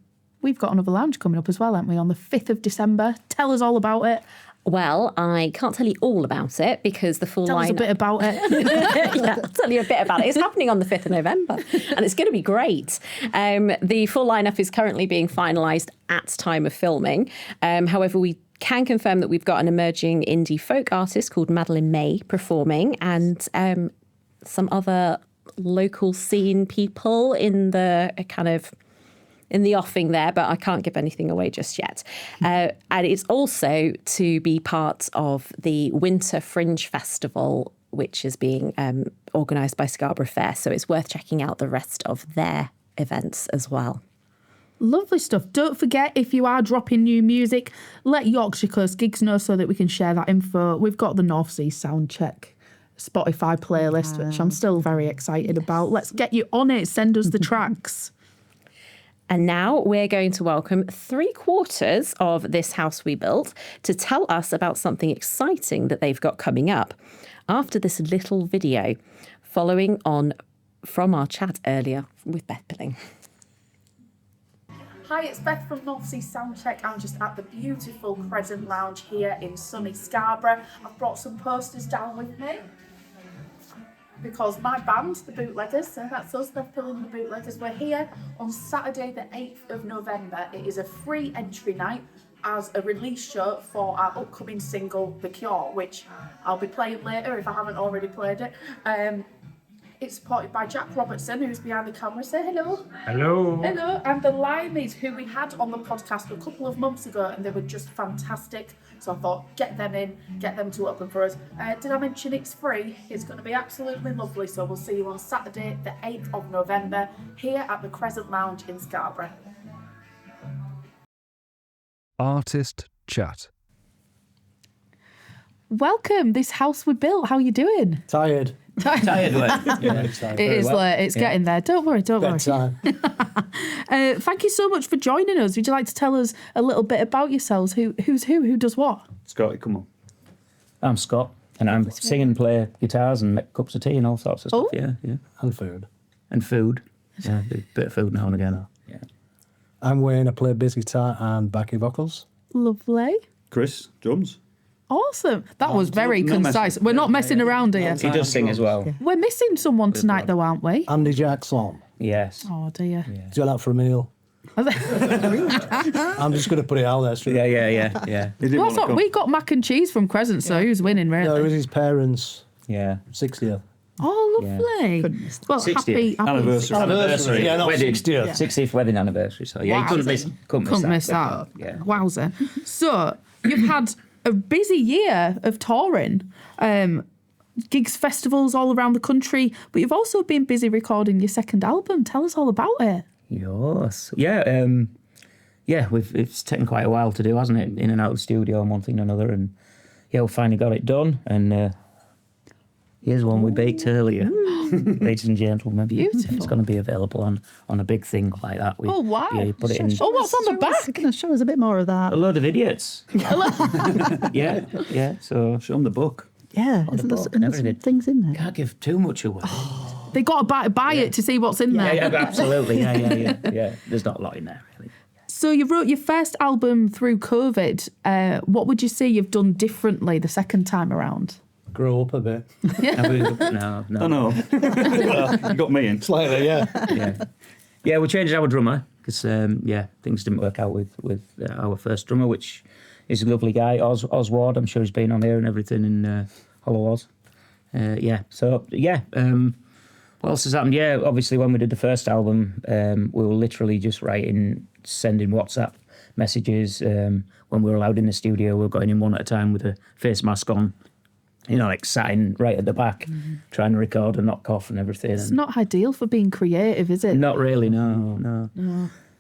we've got another lounge coming up as well, haven't we, on the 5th of December? Tell us all about it. Well, I can't tell you all about it because the full Tell us a bit about it. Yeah, I'll tell you a bit about it. It's happening on the 5th of November and it's going to be great. The full lineup is currently being finalised at time of filming. However, we can confirm that we've got an emerging indie folk artist called Madeline May performing, and some other local scene people in the in the offing there, but I can't give anything away just yet. And it's also to be part of the Winter Fringe Festival which is being organised by Scarborough Fair. So it's worth checking out the rest of their events as well. Lovely stuff. Don't forget, if you are dropping new music, let Yorkshire Coast Gigs know so that we can share that info. We've got the North Sea Soundcheck Spotify playlist, which I'm still very excited about. Let's get you on it. Send us the tracks. And now we're going to welcome 3/4 of This House We Built to tell us about something exciting that they've got coming up after this little video, following on from our chat earlier with Beth Pilling. Hi, it's Beth from North Sea Soundcheck. I'm just at the beautiful Crescent Lounge here in sunny Scarborough. I've brought some posters down with me because my band, the Bootleggers, so that's us, Beth Pilling, the Bootleggers, we're here on Saturday the 8th of November. It is a free entry night as a release show for our upcoming single, The Cure, which I'll be playing later if I haven't already played it. It's supported by Jack Robertson, who's behind the camera. Say hello. Hello. Hello. And the Limeys, who we had on the podcast a couple of months ago, and they were just fantastic. So I thought, get them in, get them to open for us. Did I mention it's free? It's going to be absolutely lovely. So we'll see you on Saturday, the 8th of November, here at the Crescent Lounge in Scarborough. Artist Chat. Welcome, This House We Built. How are you doing? Tired. Tired, Yeah, It is late. It's getting there. Don't worry. bedtime. Thank you so much for joining us. Would you like to tell us a little bit about yourselves? Who's who does what? Scotty, come on. I'm Scott, and I'm sing and play guitars and make cups of tea and all sorts of stuff. Oh. Yeah. And food. And food. Yeah, do a bit of food now and again. Yeah. I'm Wayne. I play bass guitar and backing vocals. Lovely. Chris, drums. Awesome. That was very not concise. messing- We're not messing around here. He does sing as well. We're missing someone tonight, though, aren't we? Andy Jackson. Yes. Oh, dear. Do you want out for a meal? I'm just going to put it out there. Straight. Yeah. He didn't Well, want to come. we got mac and cheese from Crescent, so who's winning, No, it really? was his parents' Yeah. 60th. Oh, lovely. Well, 60th happy Anniversary. Anniversary. Yeah, not Wedding. 60th. 60th wedding anniversary. So yeah, Wow. you couldn't miss that. that. Yeah. Wowzer. So, you've had a busy year of touring, gigs, festivals all around the country, but you've also been busy recording your second album. Tell us all about it. Yes. Yeah. It's taken quite a while to do, hasn't it? In and out of the studio and one thing and another, and yeah, we finally got it done. And here's one we baked earlier, ladies and gentlemen. Beautiful. It's going to be available on a big thing like that. Oh, wow. Yeah, you put it in. Oh, what's on the back? Show us a bit more of that. A load of idiots. Yeah. So Show him the book. Yeah, the isn't there book, some everything. things in there? can't give too much away. They got to buy it to see what's in there. Yeah, absolutely. Yeah. There's not a lot in there really. So you wrote your first album through COVID. What would you say you've done differently the second time around? Grow up a bit. No. Oh no. Well, you got me in. Slightly, yeah. Yeah, we changed our drummer because things didn't work out with our first drummer, which is a lovely guy, Oz Ward. I'm sure he's been on here and everything in Hollow Oz. What else has happened? Yeah, obviously when we did the first album, we were literally just sending WhatsApp messages. When we were allowed in the studio, we were going in one at a time with a face mask on. Like sat in right at the back, trying to record and not cough and everything. It's not ideal for being creative, is it? Not really, no.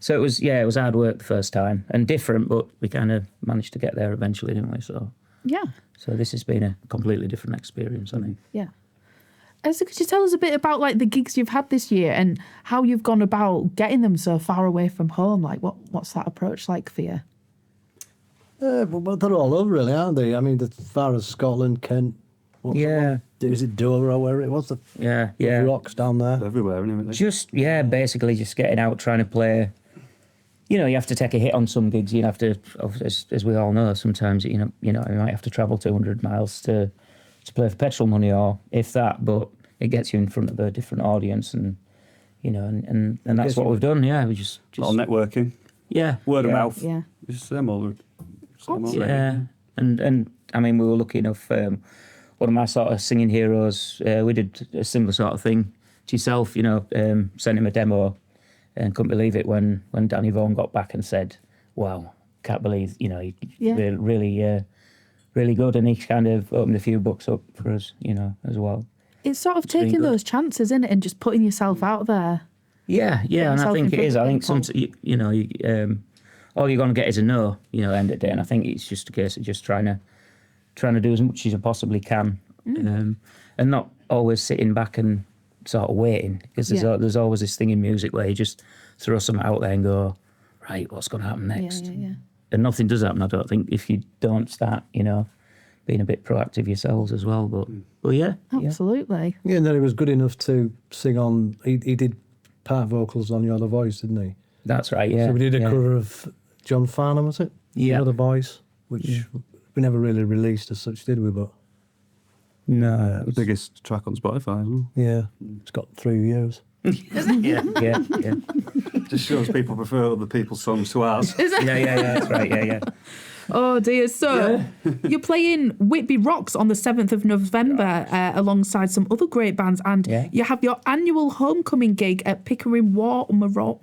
So it was hard work the first time and different, but we kind of managed to get there eventually, didn't we? So Yeah. So this has been a completely different experience, I think. Yeah. So could you tell us a bit about like the gigs you've had this year and how you've gone about getting them so far away from home? Like what's that approach like for you? Well, they're all over, really, aren't they? I mean, as far as Scotland, Kent. Is it Dover or where it was? Yeah. Rocks down there. Everywhere, isn't it? Basically just getting out, trying to play. You have to take a hit on some gigs. You have to, as we all know, sometimes you might have to travel 200 miles to play for petrol money, or if that. But it gets you in front of a different audience, and and that's what we've done. Yeah, we just a lot of networking. Yeah, Word of mouth. Yeah. It's them all. Yeah, and I mean, we were lucky enough. One of my sort of singing heroes, we did a similar sort of thing to yourself. Sent him a demo, and couldn't believe it when Danny Vaughan got back and said, "Wow, can't believe he really really good, and he's kind of opened a few books up for us, as well. It's sort of It's been taking good. those chances, isn't it, and just putting yourself out there. Yeah, and I yourself think in it is. I front think of people. all you're going to get is a no, end of the day, and I think it's just a case of just trying to do as much as you possibly can, and not always sitting back and sort of waiting, because there's always this thing in music where you just throw something out there and go, right, what's going to happen next? Yeah. And nothing does happen, I don't think, if you don't start, being a bit proactive yourselves as well. But yeah. Absolutely. Yeah, and then he was good enough to sing on. He did part vocals on You're the Voice, didn't he? That's right, yeah. So we did a yeah. cover of John Farnham, was it? Yeah. You're the Voice, which we never really released as such, did we? But No, The biggest track on Spotify, isn't yeah, it's got 3 views. yeah. it? Just shows people prefer other people's songs to ours. Yeah, that's right, yeah. Oh dear. So you're playing Whitby Rocks on the 7th of November alongside some other great bands, and you have your annual homecoming gig at Pickering War Memorial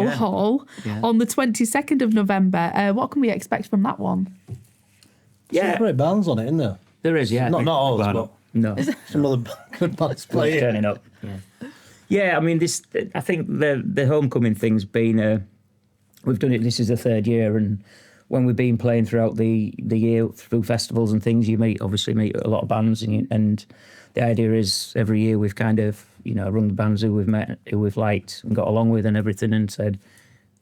Hall on the 22nd of November. What can we expect from that one? Some great bands on it, isn't there? There is, yeah. Not all, but No. some other good bands playing. Turning up. Yeah, I mean, I think the homecoming thing's been, we've done it, this is the 3rd year, and when we've been playing throughout the year through festivals and things, you obviously meet a lot of bands, and the idea is every year we've kind of, run the bands who we've met, who we've liked and got along with and everything, and said,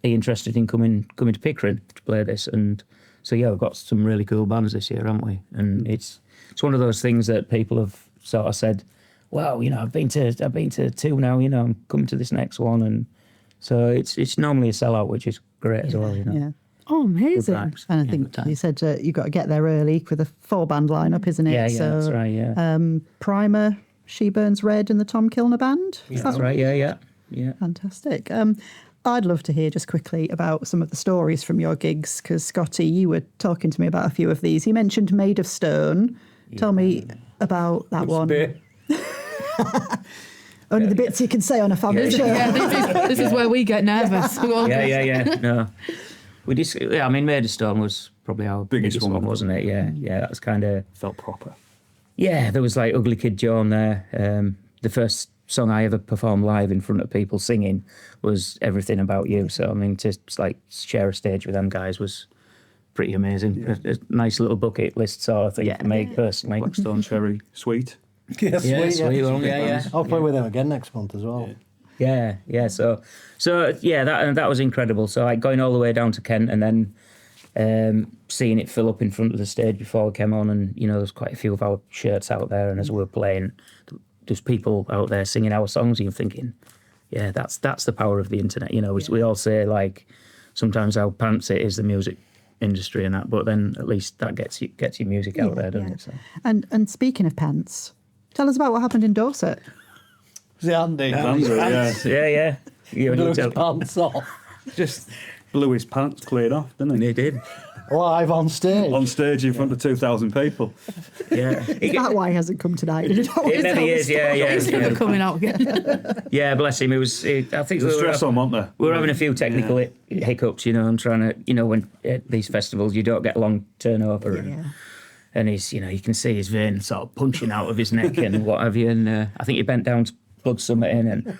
are you interested in coming to Pickering to play this? And so, we've got some really cool bands this year, haven't we? And it's one of those things that people have sort of said, well, I've been to 2 now, I'm coming to this next one, and so it's normally a sellout, which is great as well, Yeah. Oh, amazing. vibes. And I think you said you've got to get there early with a 4-band lineup, isn't it? Yeah, So, that's right, yeah. Primer, She Burns Red, and the Tom Kilner Band. Is That's right, yeah. Fantastic. I'd love to hear just quickly about some of the stories from your gigs, because Scotty, you were talking to me about a few of these. You mentioned Made of Stone. Tell me about that one. Only the bits you can say on a family show. Yeah, this is where we get nervous. Yeah. No, we just. Yeah, I mean, Made of Stone was probably our biggest one, wasn't it? Yeah. That was kind of Felt proper. Yeah, there was like Ugly Kid Joe on there. The first song I ever performed live in front of people singing was Everything About You. So I mean, to like share a stage with them guys was pretty amazing. Yeah. A nice little bucket list sort of thing for me personally. Blackstone Cherry, Sweet. Yeah, sweet one, yeah. I'll play with them again next month as well. Yeah. So yeah, that was incredible. So like going all the way down to Kent and then seeing it fill up in front of the stage before we came on, and there's quite a few of our shirts out there, and as we were playing, there's people out there singing our songs, and you're thinking, yeah, that's the power of the internet. We all say like sometimes how pants it is the music industry and that, but then at least that gets your music out there, doesn't it? So. And speaking of pants, tell us about what happened in Dorset. Was it Andy? Yeah. You blew his pants off. Just blew his pants clean off, didn't he? He did. Live on stage. On stage in front of 2,000 people. Yeah. Is that why he hasn't come tonight? It never is, yeah. He's never coming out again. Yeah, bless him. I think There's a stress on, wasn't there? we were having a few technical hiccups, and trying to, when at these festivals you don't get a long turnover, and he's, you can see his vein sort of punching out of his neck and what have you, and I think he bent down to plug something in and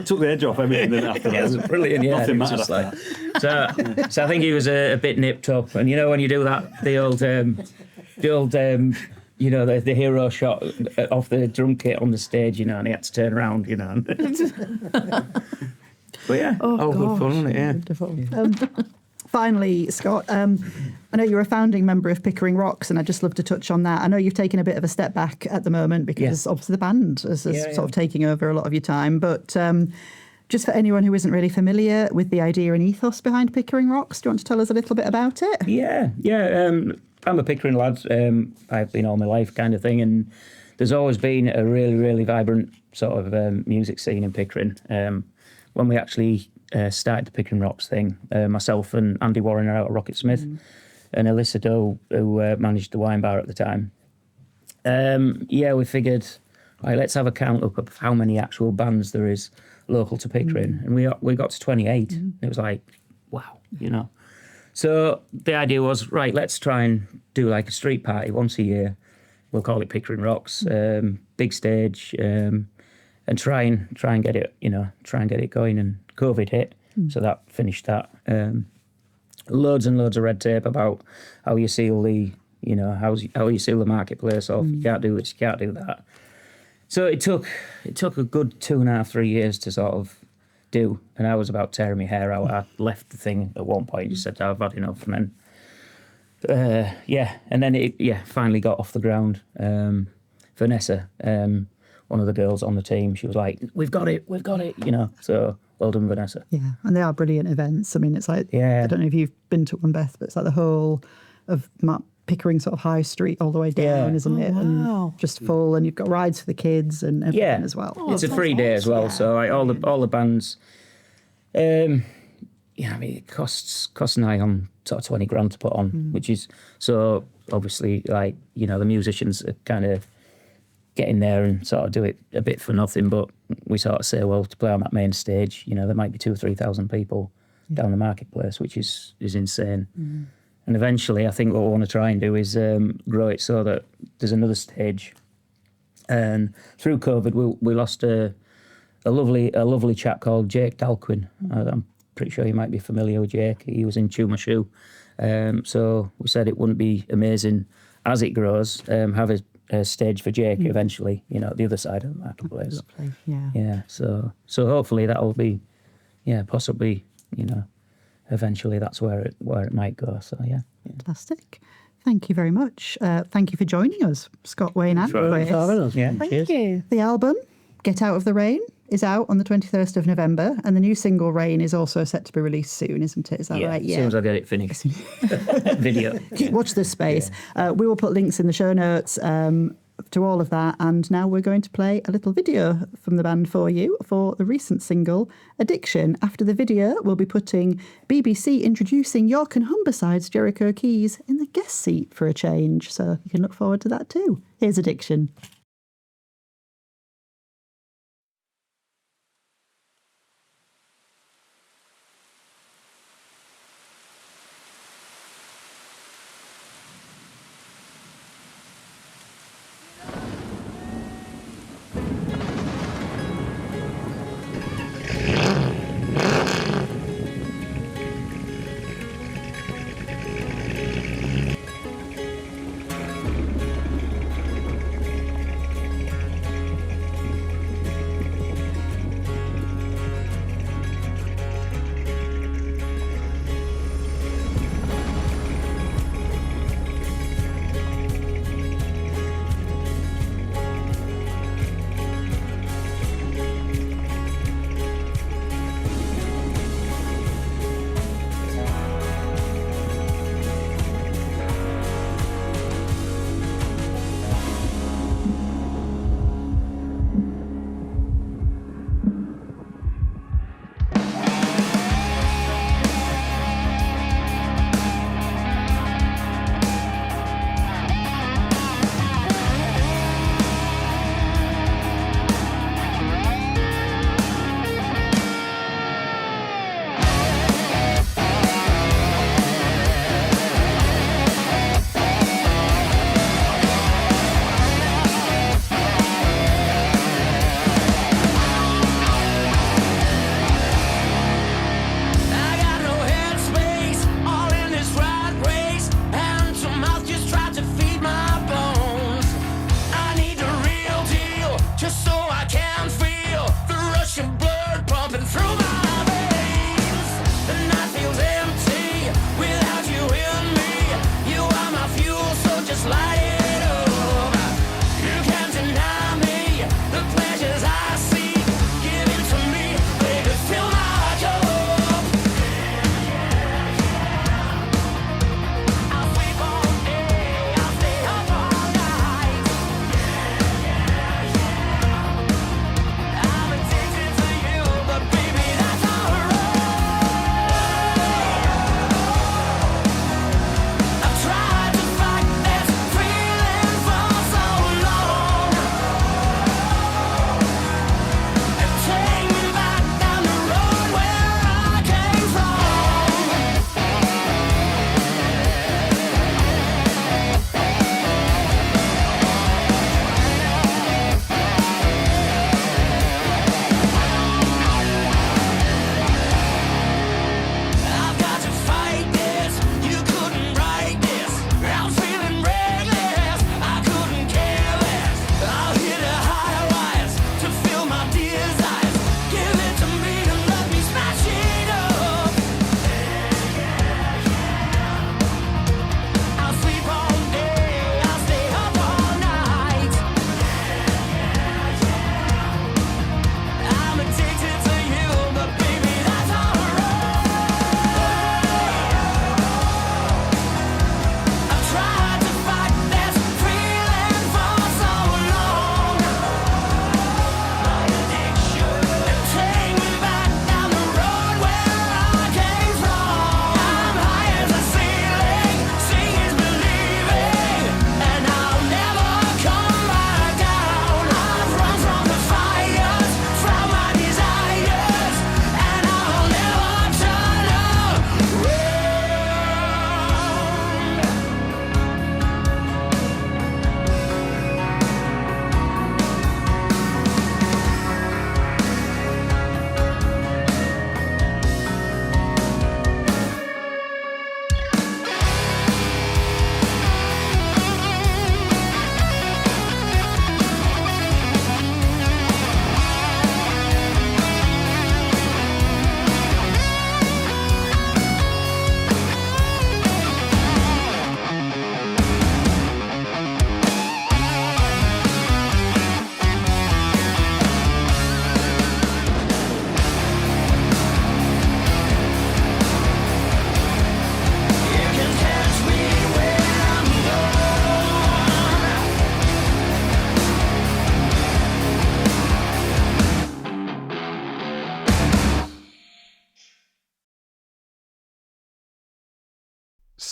took the edge off everything, didn't it? After yeah, it was brilliant. Yeah, Nothing it was mattered just like so I think he was a bit nipped up, and when you do that, the old the hero shot off the drum kit on the stage, and he had to turn around, But yeah, Oh, good fun, isn't it? Yeah. Wonderful. Finally, Scott, I know you're a founding member of Pickering Rocks, and I'd just love to touch on that. I know you've taken a bit of a step back at the moment because obviously the band is sort of taking over a lot of your time. But just for anyone who isn't really familiar with the idea and ethos behind Pickering Rocks, do you want to tell us a little bit about it? Yeah. I'm a Pickering lad. I've been all my life kind of thing, and there's always been a really, really vibrant sort of music scene in Pickering. When we actually started the Pickering Rocks thing, myself and Andy Warren are out at Rocket Smith, and Alyssa Doe, who managed the wine bar at the time. We figured, right, let's have a count up of how many actual bands there is local to Pickering, and we got to 28. It was like, wow, So the idea was, right, let's try and do like a street party once a year. We'll call it Pickering Rocks, big stage, and try and get it, try and get it going. And COVID hit, so that finished that. Loads and loads of red tape about how you seal the, how you seal the marketplace off. You can't do this, you can't do that. So it took a good 2.5, 3 years to sort of do, and I was about tearing my hair out. I left the thing at one point, just said I've had enough, and then and then it finally got off the ground. Vanessa, one of the girls on the team, she was like, we've got it, so well done, Vanessa. Yeah, and they are brilliant events. I mean, it's like, I don't know if you've been to one, Beth, but it's like the whole of Pickering sort of High Street all the way down, isn't it? Wow. And just full, and you've got rides for the kids and everything as well. It's a free day as well, so all the bands, it costs nigh on sort of 20 grand to put on, which is, so obviously, like, the musicians are kind of getting there and sort of do it a bit for nothing, but we sort of say, well, to play on that main stage, there might be 2,000 or 3,000 people down the marketplace, which is insane. And eventually, I think what we want to try and do is grow it so that there's another stage. And through COVID, we lost a lovely chap called Jake Dalquin. I'm pretty sure you might be familiar with Jake. He was in Chew My Shoe. So we said it wouldn't be amazing as it grows, have a stage for Jake eventually, at the other side of the marketplace. Yeah. So hopefully that'll be, possibly, eventually that's where it might go. So yeah. Fantastic. Thank you very much. Thank you for joining us, Scott, Wayne, and Chris. Yeah, Thank you. The album, Get Out of the Rain, is out on the 21st of November, and the new single, Rain, is also set to be released soon, isn't it? Is that right? As soon as I get it finished. Video. Watch this space. We will put links in the show notes to all of that, and now we're going to play a little video from the band for you for the recent single, Addiction. After the video, we'll be putting BBC introducing York and Humberside's Jericho Keys in the guest seat for a change, so you can look forward to that too. Here's Addiction.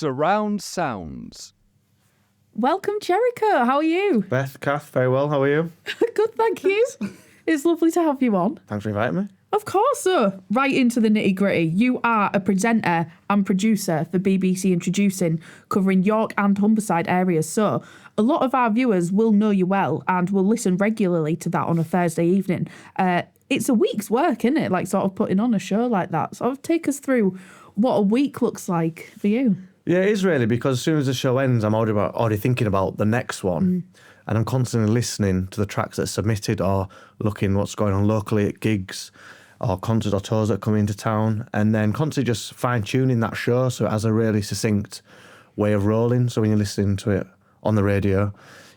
Surround Sounds. Welcome, Jericho. How are you? Beth, Kath, very well. How are you? Good, thank you. It's lovely to have you on. Thanks for inviting me. Of course, sir. Right into the nitty gritty. You are a presenter and producer for BBC Introducing, covering York and Humberside areas. So a lot of our viewers will know you well and will listen regularly to that on a Thursday evening. It's a week's work, isn't it? Like sort of putting on a show like that. So take us through what a week looks like for you. Yeah, it is really, because as soon as the show ends, I'm already thinking about the next one. And I'm constantly listening to the tracks that are submitted or looking what's going on locally at gigs or concerts or tours that come into town, and then constantly just fine-tuning that show so it has a really succinct way of rolling. So when you're listening to it on the radio,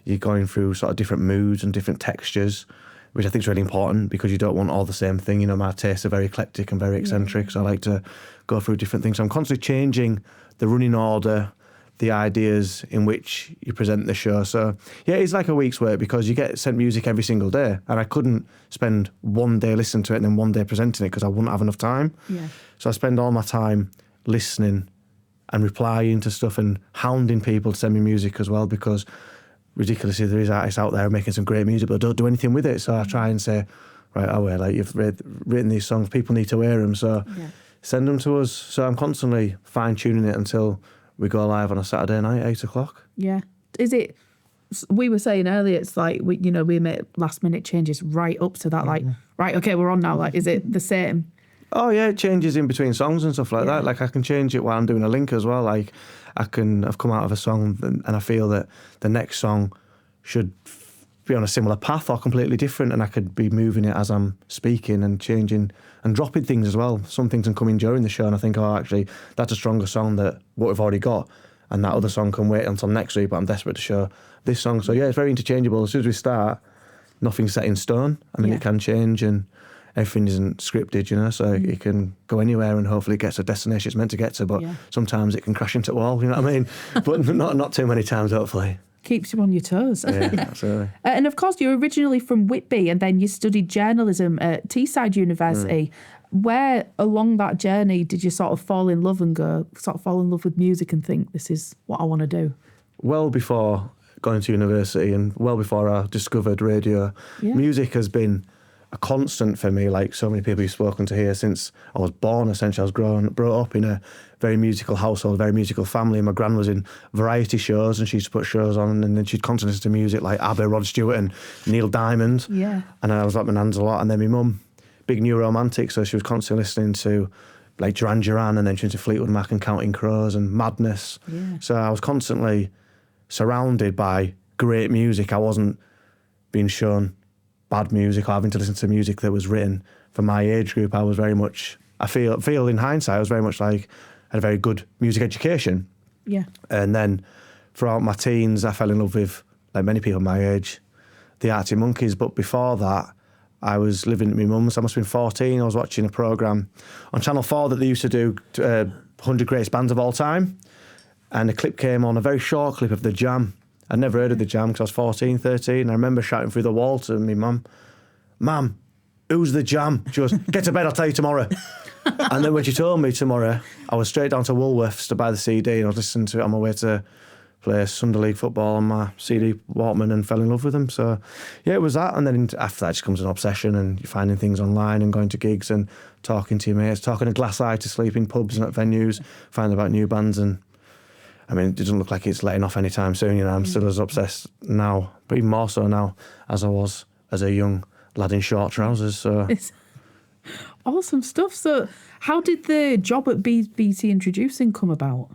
you're going through sort of different moods and different textures, which I think is really important because you don't want all the same thing. You know, my tastes are very eclectic and very eccentric, so I like to go through different things. So I'm constantly changing the running order, the ideas in which you present the show. So yeah, it's like a week's work because you get sent music every single day, and I couldn't spend one day listening to it and then one day presenting it because I wouldn't have enough time. Yeah. So I spend all my time listening and replying to stuff and hounding people to send me music as well, because ridiculously there is artists out there making some great music but don't do anything with it. So I try and say, right, like you've written these songs, people need to hear them, so send them to us. So I'm constantly fine-tuning it until we go live on a Saturday night, 8 o'clock. Yeah. Is it, we were saying earlier, it's like, we make last-minute changes right up to that, like, right, okay, we're on now. Like, is it the same? Oh, yeah, it changes in between songs and stuff like that. Like, I can change it while I'm doing a link as well. Like, I've come out of a song and I feel that the next song should be on a similar path or completely different, and I could be moving it as I'm speaking and changing and dropping things as well. Some things can come in during the show and I think, oh, actually, that's a stronger song than what we've already got, and that other song can wait until next week, but I'm desperate to show this song. So yeah, it's very interchangeable. As soon as we start, nothing's set in stone. I mean, it can change and everything isn't scripted, so it can go anywhere and hopefully it gets a destination it's meant to get to, but sometimes it can crash into a wall, you know what I mean? But not too many times, hopefully. Keeps you on your toes. Yeah, absolutely. And of course, you're originally from Whitby and then you studied journalism at Teesside University. Where along that journey did you sort of fall in love with music and think, this is what I want to do? Well before going to university and well before I discovered radio, music has been a constant for me, like so many people you've spoken to here since I was born, essentially. I was brought up in a very musical household, very musical family. My gran was in variety shows and she used to put shows on, and then she'd constantly listen to music like ABBA, Rod Stewart and Neil Diamond. Yeah. And I was like my nan's a lot. And then my mum, big new romantic, so she was constantly listening to like Duran Duran, and then she went to Fleetwood Mac and Counting Crows and Madness. Yeah. So I was constantly surrounded by great music. I wasn't being shown bad music or having to listen to music that was written for my age group. I was very much, I feel in hindsight, I was very much like, had a very good music education. Yeah. And then throughout my teens, I fell in love with, like many people my age, the Arctic Monkeys. But before that, I was living at my mum's. I must have been 14. I was watching a programme on Channel 4 that they used to do 100 Greatest Bands of All Time. And a clip came on, a very short clip of The Jam. I'd never heard of The Jam because I was 14, 13. I remember shouting through the wall to my mum, "Mum, who's The Jam?" She goes, "Get to bed, I'll tell you tomorrow." And then when she told me tomorrow, I was straight down to Woolworths to buy the CD, and I was listening to it on my way to play Sunday League football on my CD Walkman and fell in love with them. So yeah, it was that. And then after that just comes an obsession, and you're finding things online and going to gigs and talking to your mates, talking a glass eye to sleep in pubs and at venues, finding about new bands. And I mean, it doesn't look like it's letting off anytime soon. I'm still as obsessed now, but even more so now as I was as a young lad in short trousers. So it's awesome stuff. So how did the job at BBC Introducing come about?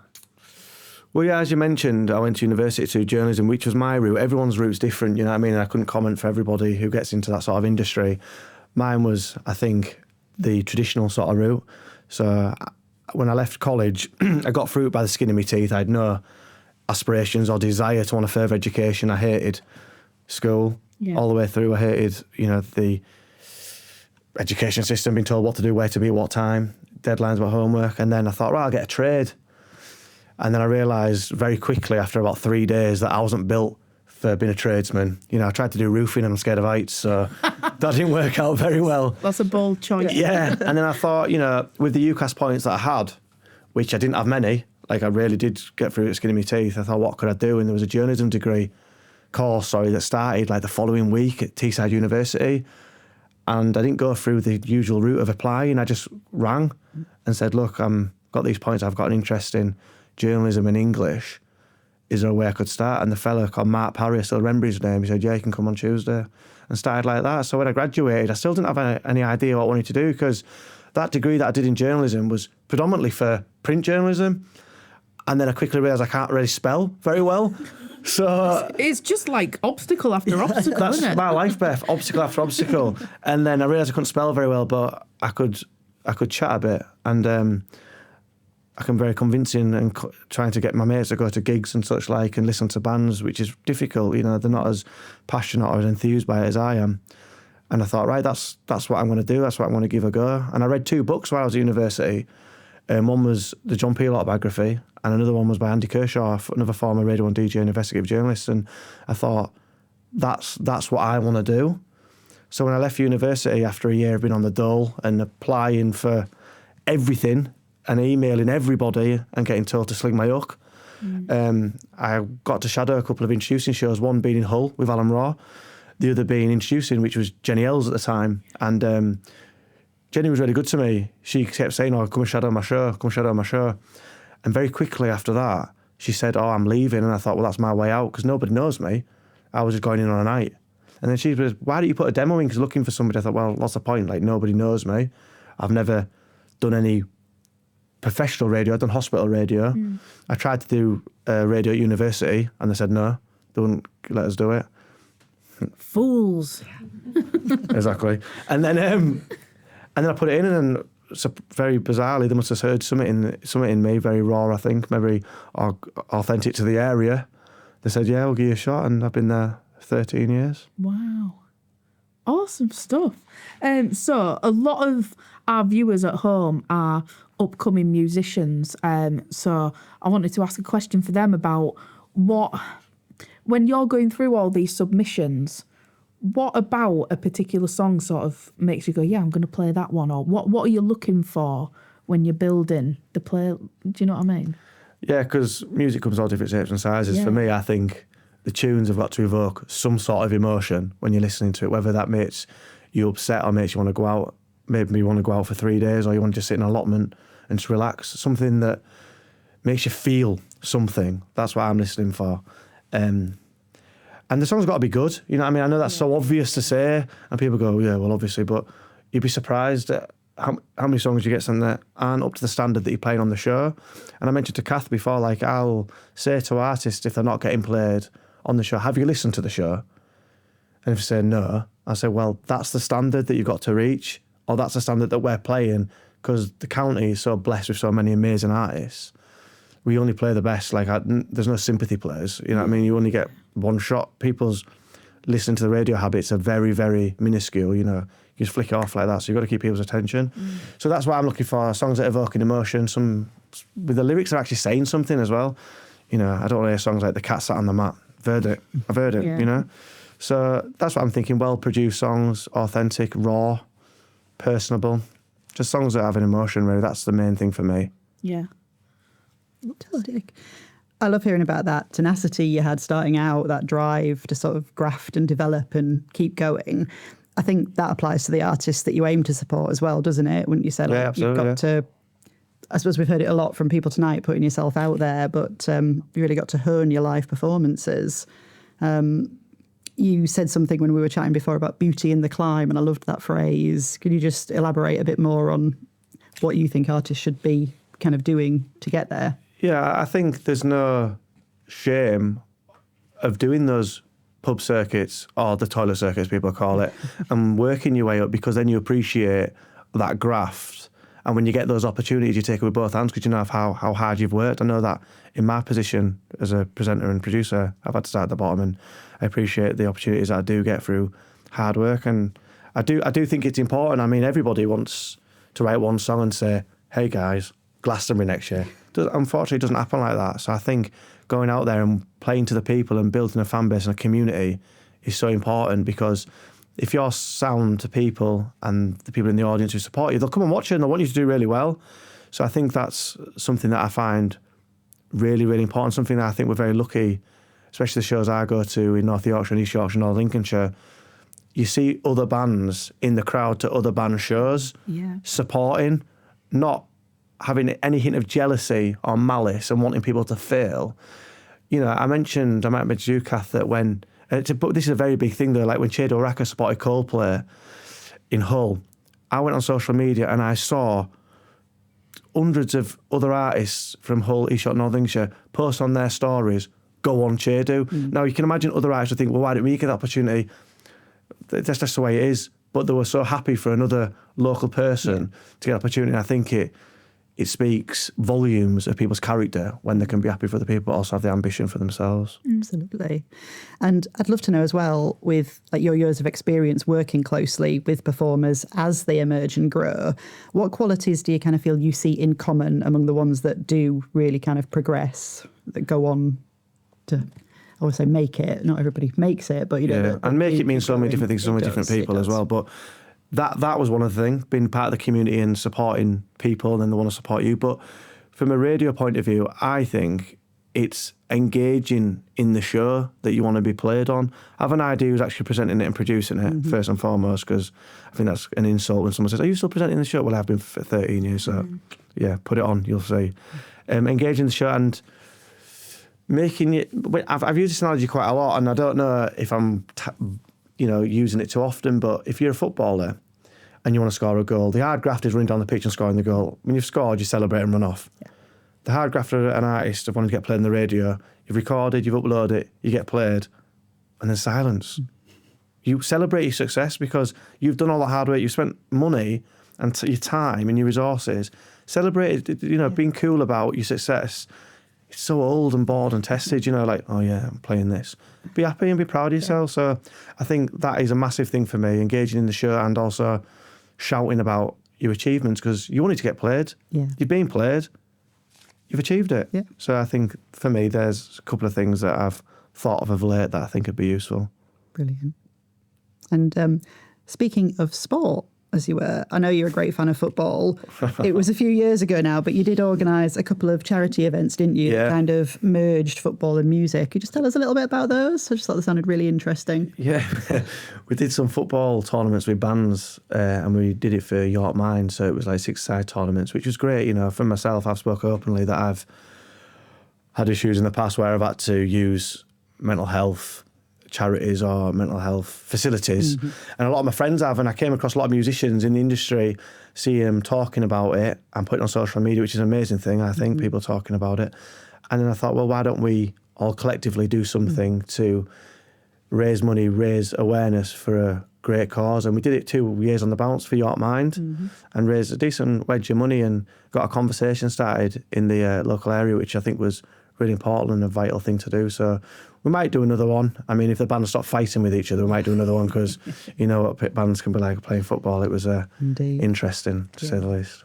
Well, yeah, as you mentioned, I went to university to do journalism, which was my route. Everyone's route's different, you know what I mean? I couldn't comment for everybody who gets into that sort of industry. Mine was, I think, the traditional sort of route. So when I left college, I got through it by the skin of my teeth. I had no aspirations or desire to want a further education. I hated school all the way through. I hated, the education system, being told what to do, where to be at what time, deadlines about homework. And then I thought, right, I'll get a trade. And then I realised very quickly after about 3 days that I wasn't built for being a tradesman. I tried to do roofing and I'm scared of heights, so that didn't work out very well. That's a bold choice. Yeah, and then I thought, with the UCAS points that I had, which I didn't have many, like I really did get through it skin in my teeth. I thought, what could I do? And there was a journalism course that started like the following week at Teesside University. And I didn't go through the usual route of applying. I just rang and said, look, got these points. I've got an interest in journalism and English. Is there a way I could start? And the fella called Mark Parry, I still remember his name. He said, yeah, you can come on Tuesday. And started like that. So when I graduated, I still didn't have any idea what I wanted to do, because that degree that I did in journalism was predominantly for print journalism. And then I quickly realised I can't really spell very well. So it's just like obstacle after obstacle, that's isn't it? my life, Beth. Obstacle after obstacle. And then I realised I couldn't spell very well, but I could chat a bit. And I can very convincing and trying to get my mates to go to gigs and such like and listen to bands, which is difficult. You know, they're not as passionate or as enthused by it as I am. And I thought, right, that's what I'm going to do. That's what I'm going to give a go. And I read 2 books while I was at university. One was the John Peel autobiography, and another one was by Andy Kershaw, another former Radio 1 DJ and investigative journalist. And I thought, that's what I want to do. So when I left university after a year of being on the dole and applying for everything and emailing everybody and getting told to sling my hook, I got to shadow a couple of introducing shows, one being in Hull with Alan Raw, the other being introducing, which was Jenny Ells at the time. And Jenny was really good to me. She kept saying, oh, come and shadow my show, come shadow my show. And very quickly after that, she said, oh, I'm leaving. And I thought, well, that's my way out, because nobody knows me. I was just going in on a night. And then she was, why don't you put a demo in? Because looking for somebody. I thought, well, what's the point? Like, nobody knows me. I've never done any professional radio. I've done hospital radio. I tried to do radio at university, and they said no. They wouldn't let us do it. Fools. Exactly. And then I put it in, and then so very bizarrely, they must have heard something in me, very raw, I think, maybe authentic to the area. They said, yeah, we'll give you a shot, and I've been there 13 years. Wow. Awesome stuff. So a lot of our viewers at home are upcoming musicians. So I wanted to ask a question for them about when you're going through all these submissions, what about a particular song sort of makes you go, yeah, I'm going to play that one? Or what are you looking for when you're building the play? Do you know what I mean? Yeah, because music comes all different shapes and sizes. Yeah. For me, I think the tunes have got to evoke some sort of emotion when you're listening to it, whether that makes you upset or makes you want to go out, maybe you want to go out for 3 days, or you want to just sit in an allotment and just relax. Something that makes you feel something. That's what I'm listening for. And the song's got to be good. You know what I mean? I know that's so obvious to say, and people go, yeah, well, obviously, but you'd be surprised at how many songs you get some that aren't up to the standard that you're playing on the show. And I mentioned to Kath before, like, I'll say to artists, if they're not getting played on the show, have you listened to the show? And if they say no, I say, well, that's the standard that you've got to reach, or that's the standard that we're playing, because the county is so blessed with so many amazing artists. We only play the best. Like, there's no sympathy players. You know what I mean? You only get one shot. People's listening to the radio habits are very, very minuscule. You know, you just flick it off like that. So you've got to keep people's attention. So that's what I'm looking for. Songs that evoke an emotion. Some with the lyrics are actually saying something as well. You know, I don't want to hear songs like "The Cat Sat on the Mat." I've heard it. You know, so that's what I'm thinking. Well-produced songs, authentic, raw, personable. Just songs that have an emotion. Really, that's the main thing for me. Yeah. Fantastic. I love hearing about that tenacity you had starting out, that drive to sort of graft and develop and keep going. I think that applies to the artists that you aim to support as well, doesn't it? Wouldn't you say? Like, yeah, absolutely. You've got to, I suppose we've heard it a lot from people tonight, putting yourself out there, but you really got to hone your live performances. You said something when we were chatting before about beauty in the climb, and I loved that phrase. Could you just elaborate a bit more on what you think artists should be kind of doing to get there? Yeah, I think there's no shame of doing those pub circuits, or the toilet circuits people call it, and working your way up, because then you appreciate that graft. And when you get those opportunities, you take it with both hands, because you know how hard you've worked. I know that in my position as a presenter and producer, I've had to start at the bottom, and I appreciate the opportunities that I do get through hard work. And I do think it's important. I mean, everybody wants to write one song and say, hey guys, Glastonbury next year. Unfortunately, it doesn't happen like that. So I think going out there and playing to the people and building a fan base and a community is so important, because if you're sound to people and the people in the audience who support you, they'll come and watch it and they'll want you to do really well. So I think that's something that I find really, really important. Something that I think we're very lucky, especially the shows I go to in North Yorkshire and East Yorkshire and North Lincolnshire. You see other bands in the crowd to other band shows, supporting, not having any hint of jealousy or malice and wanting people to fail. You know, I might have mentioned you, Kath, that when, but this is a very big thing though, like when Chedo Raka supported Coldplay in Hull, I went on social media and I saw hundreds of other artists from Hull, East Yorkshire, North Lincolnshire post on their stories, go on Chedo. Now you can imagine other artists would think, well, why didn't we get the opportunity? That's just the way it is. But they were so happy for another local person to get an opportunity. I think it speaks volumes of people's character when they can be happy for other people, but also have the ambition for themselves. Absolutely. And I'd love to know as well, with like your years of experience working closely with performers as they emerge and grow, what qualities do you kind of feel you see in common among the ones that do really kind of progress, that go on to, I would say, make it? Not everybody makes it, but you know. And make it means so many different things to so many different people as well. But that was one of the things, being part of the community and supporting people, and then they want to support you. But from a radio point of view, I think it's engaging in the show that you want to be played on. Have an idea who's actually presenting it and producing it, first and foremost, because I think that's an insult when someone says, are you still presenting the show? Well, I've been for 13 years, so yeah, put it on, you'll see. Engage in the show and making it... I've used this analogy quite a lot, and I don't know if I'm... using it too often, but if you're a footballer and you want to score a goal, the hard graft is running down the pitch and scoring the goal. When you've scored, you celebrate and run off. Yeah. The hard graft of an artist of wanting to get played on the radio, you've recorded, you've uploaded it, you get played, and then silence. You celebrate your success because you've done all the hard work, you've spent money and your time and your resources. Celebrate it, being cool about your success. It's so old and bored and tested, like, oh yeah, I'm playing this. Be happy and be proud of yourself. So I think that is a massive thing for me, engaging in the show and also shouting about your achievements, because you wanted to get played. Yeah. You've been played. You've achieved it. Yeah. So I think for me, there's a couple of things that I've thought of late that I think would be useful. Brilliant. And speaking of sport, as you were, I know you're a great fan of football. It was a few years ago now, but you did organise a couple of charity events, didn't you? Yeah. That kind of merged football and music. Could you just tell us a little bit about those? I just thought they sounded really interesting. Yeah, we did some football tournaments with bands, and we did it for York Mine, so it was like 6-side tournaments, which was great. For myself, I've spoken openly that I've had issues in the past where I've had to use mental health charities or mental health facilities, and a lot of my friends have, and I came across a lot of musicians in the industry, seeing them talking about it and putting it on social media, which is an amazing thing, I think, people talking about it. And then I thought, well, why don't we all collectively do something to raise money, raise awareness for a great cause? And we did it 2 years on the bounce for York Mind, and raised a decent wedge of money and got a conversation started in the local area, which I think was really important and a vital thing to do. So we might do another one. I mean, if the bands stop fighting with each other, we might do another one, because you know what pit bands can be like playing football. It was interesting, to say the least.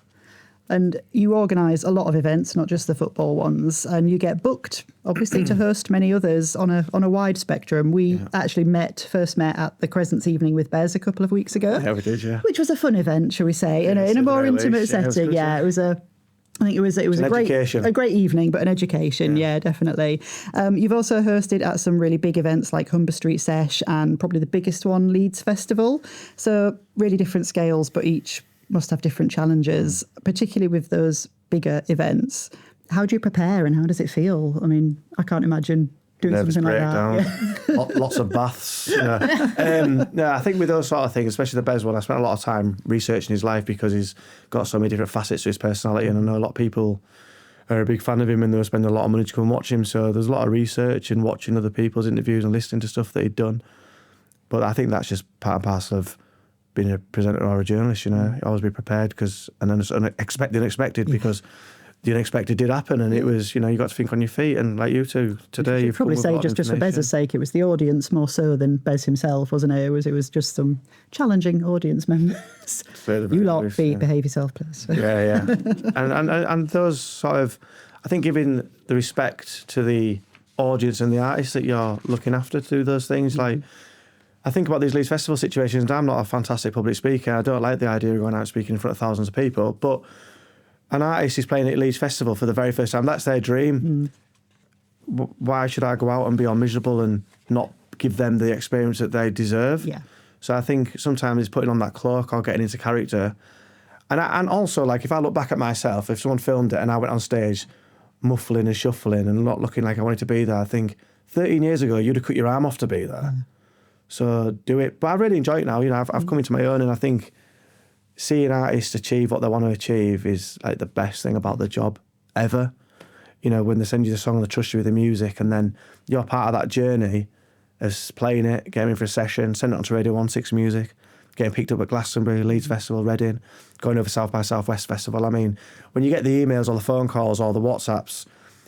And you organise a lot of events, not just the football ones, and you get booked, obviously, to host many others on a wide spectrum. We actually first met at the Crescents Evening with Bez a couple of weeks ago. Yeah, we did, yeah. Which was a fun event, shall we say, in a more intimate setting. Yeah, it was I think it was a great evening, but an education, yeah definitely. You've also hosted at some really big events like Humber Street Sesh and probably the biggest one, Leeds Festival. So really different scales, but each must have different challenges, particularly with those bigger events. How do you prepare and how does it feel? I mean, I can't imagine doing nervous something breakdown. Like that. Yeah. Lots of baths. No, I think with those sort of things, especially the Bez one, I spent a lot of time researching his life because he's got so many different facets to his personality, and I know a lot of people are a big fan of him and they were spending a lot of money to go and watch him. So there's a lot of research and watching other people's interviews and listening to stuff that he'd done. But I think that's just part and parcel of being a presenter or a journalist. You always be prepared, and then it's unexpected because the unexpected did happen, and it was, you got to think on your feet. And like you two today, you've probably say just for Bez's sake, it was the audience more so than Bez himself, wasn't it? It was just some challenging audience members. You lot behave yourself, please. Yeah. and those sort of, I think, giving the respect to the audience and the artists that you're looking after to do those things. Like, I think about these Leeds Festival situations. I'm not a fantastic public speaker. I don't like the idea of going out speaking in front of thousands of people, but an artist is playing at Leeds Festival for the very first time. That's their dream. Why should I go out and be all miserable and not give them the experience that they deserve? Yeah. So I think sometimes it's putting on that cloak or getting into character. And also, like, if I look back at myself, if someone filmed it and I went on stage muffling and shuffling and not looking like I wanted to be there, I think 13 years ago, you'd have cut your arm off to be there. So do it. But I really enjoy it now. You know, I've come into my own, and I think seeing artists achieve what they want to achieve is like the best thing about the job ever. You know, when they send you the song and they trust you with the music, and then you're part of that journey as playing it, getting in for a session, sending it onto Radio 16 Music, getting picked up at Glastonbury, Leeds Festival, Reading, going over South by Southwest Festival. I mean, when you get the emails or the phone calls or the WhatsApps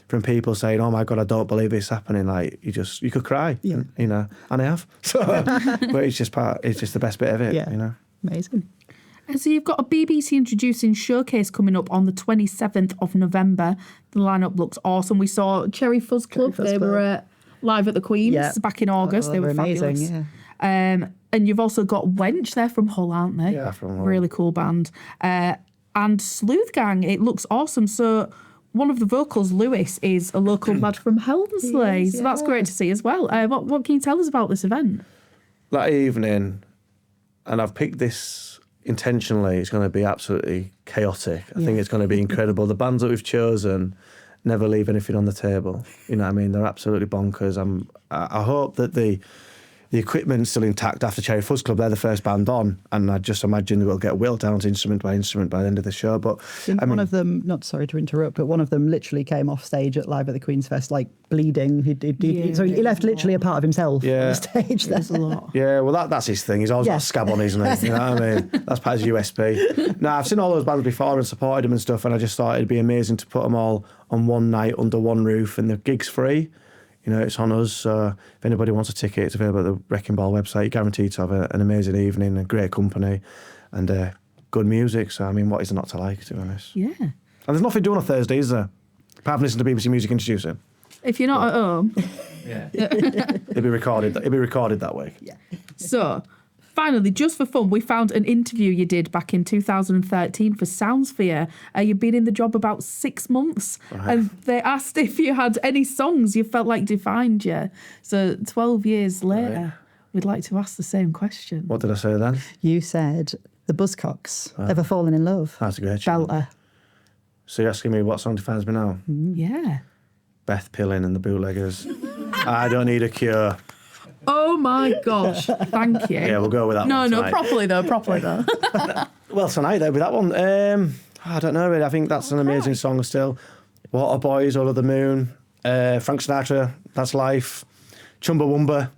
from people saying, "Oh my God, I don't believe it's happening," like you could cry, you know, and I have. So, but it's just the best bit of it, you know. Amazing. So you've got a BBC Introducing showcase coming up on the 27th of November. The lineup looks awesome. We saw Cherry Fuzz Club. They were live at the Queen's back in August. They were amazing, fabulous. And you've also got Wench. They're from Hull, aren't they? Yeah, from Hull. Really cool band. And Sleuth Gang. It looks awesome. So one of the vocals, Lewis, is a local lad from Helmsley. So that's great to see as well. What can you tell us about this event? That evening, and I've picked this intentionally, it's going to be absolutely chaotic. I think it's going to be incredible. The bands that we've chosen never leave anything on the table. You know what I mean? They're absolutely bonkers. I hope that the equipment's still intact after Cherry Fuzz Club. They're the first band on, and I just imagine we'll get whittled down to instrument by instrument by the end of the show. But one of them, not sorry to interrupt, but one of them literally came off stage at Live at the Queen's Fest, like bleeding. So he left literally a part of himself on the stage. There's a lot. Yeah, well, that's his thing. He's always got a scab on, isn't he? You know what I mean? That's part of his USP. No, I've seen all those bands before and supported them and stuff, and I just thought it'd be amazing to put them all on one night under one roof, and the gig's free. You know, it's on us, so if anybody wants a ticket, it's available at the Wrecking Ball website. You're guaranteed to have an amazing evening, a great company, and good music. So, I mean, what is there not to like, to be honest? Yeah. And there's nothing doing on Thursday, is there? Apart from listening to BBC Music Introducing. If you're not at home. It'll be recorded that week. Yeah. So, finally, just for fun, we found an interview you did back in 2013 for Soundsphere. You've been in the job about 6 months, and they asked if you had any songs you felt like defined you. So 12 years later, we'd like to ask the same question. What did I say then? You said the Buzzcocks, Ever Fallen in Love. That's a great show. Belter. So you're asking me what song defines me now? Yeah. Beth Pilling and the Bootleggers. I Don't Need a Cure. Oh my gosh, thank you. Yeah, we'll go with that one tonight. Properly though. Well, tonight there'll be that one. I don't know really. I think that's an amazing song still. Water Boys, All of the Moon, Frank Sinatra, That's Life, Chumbawamba,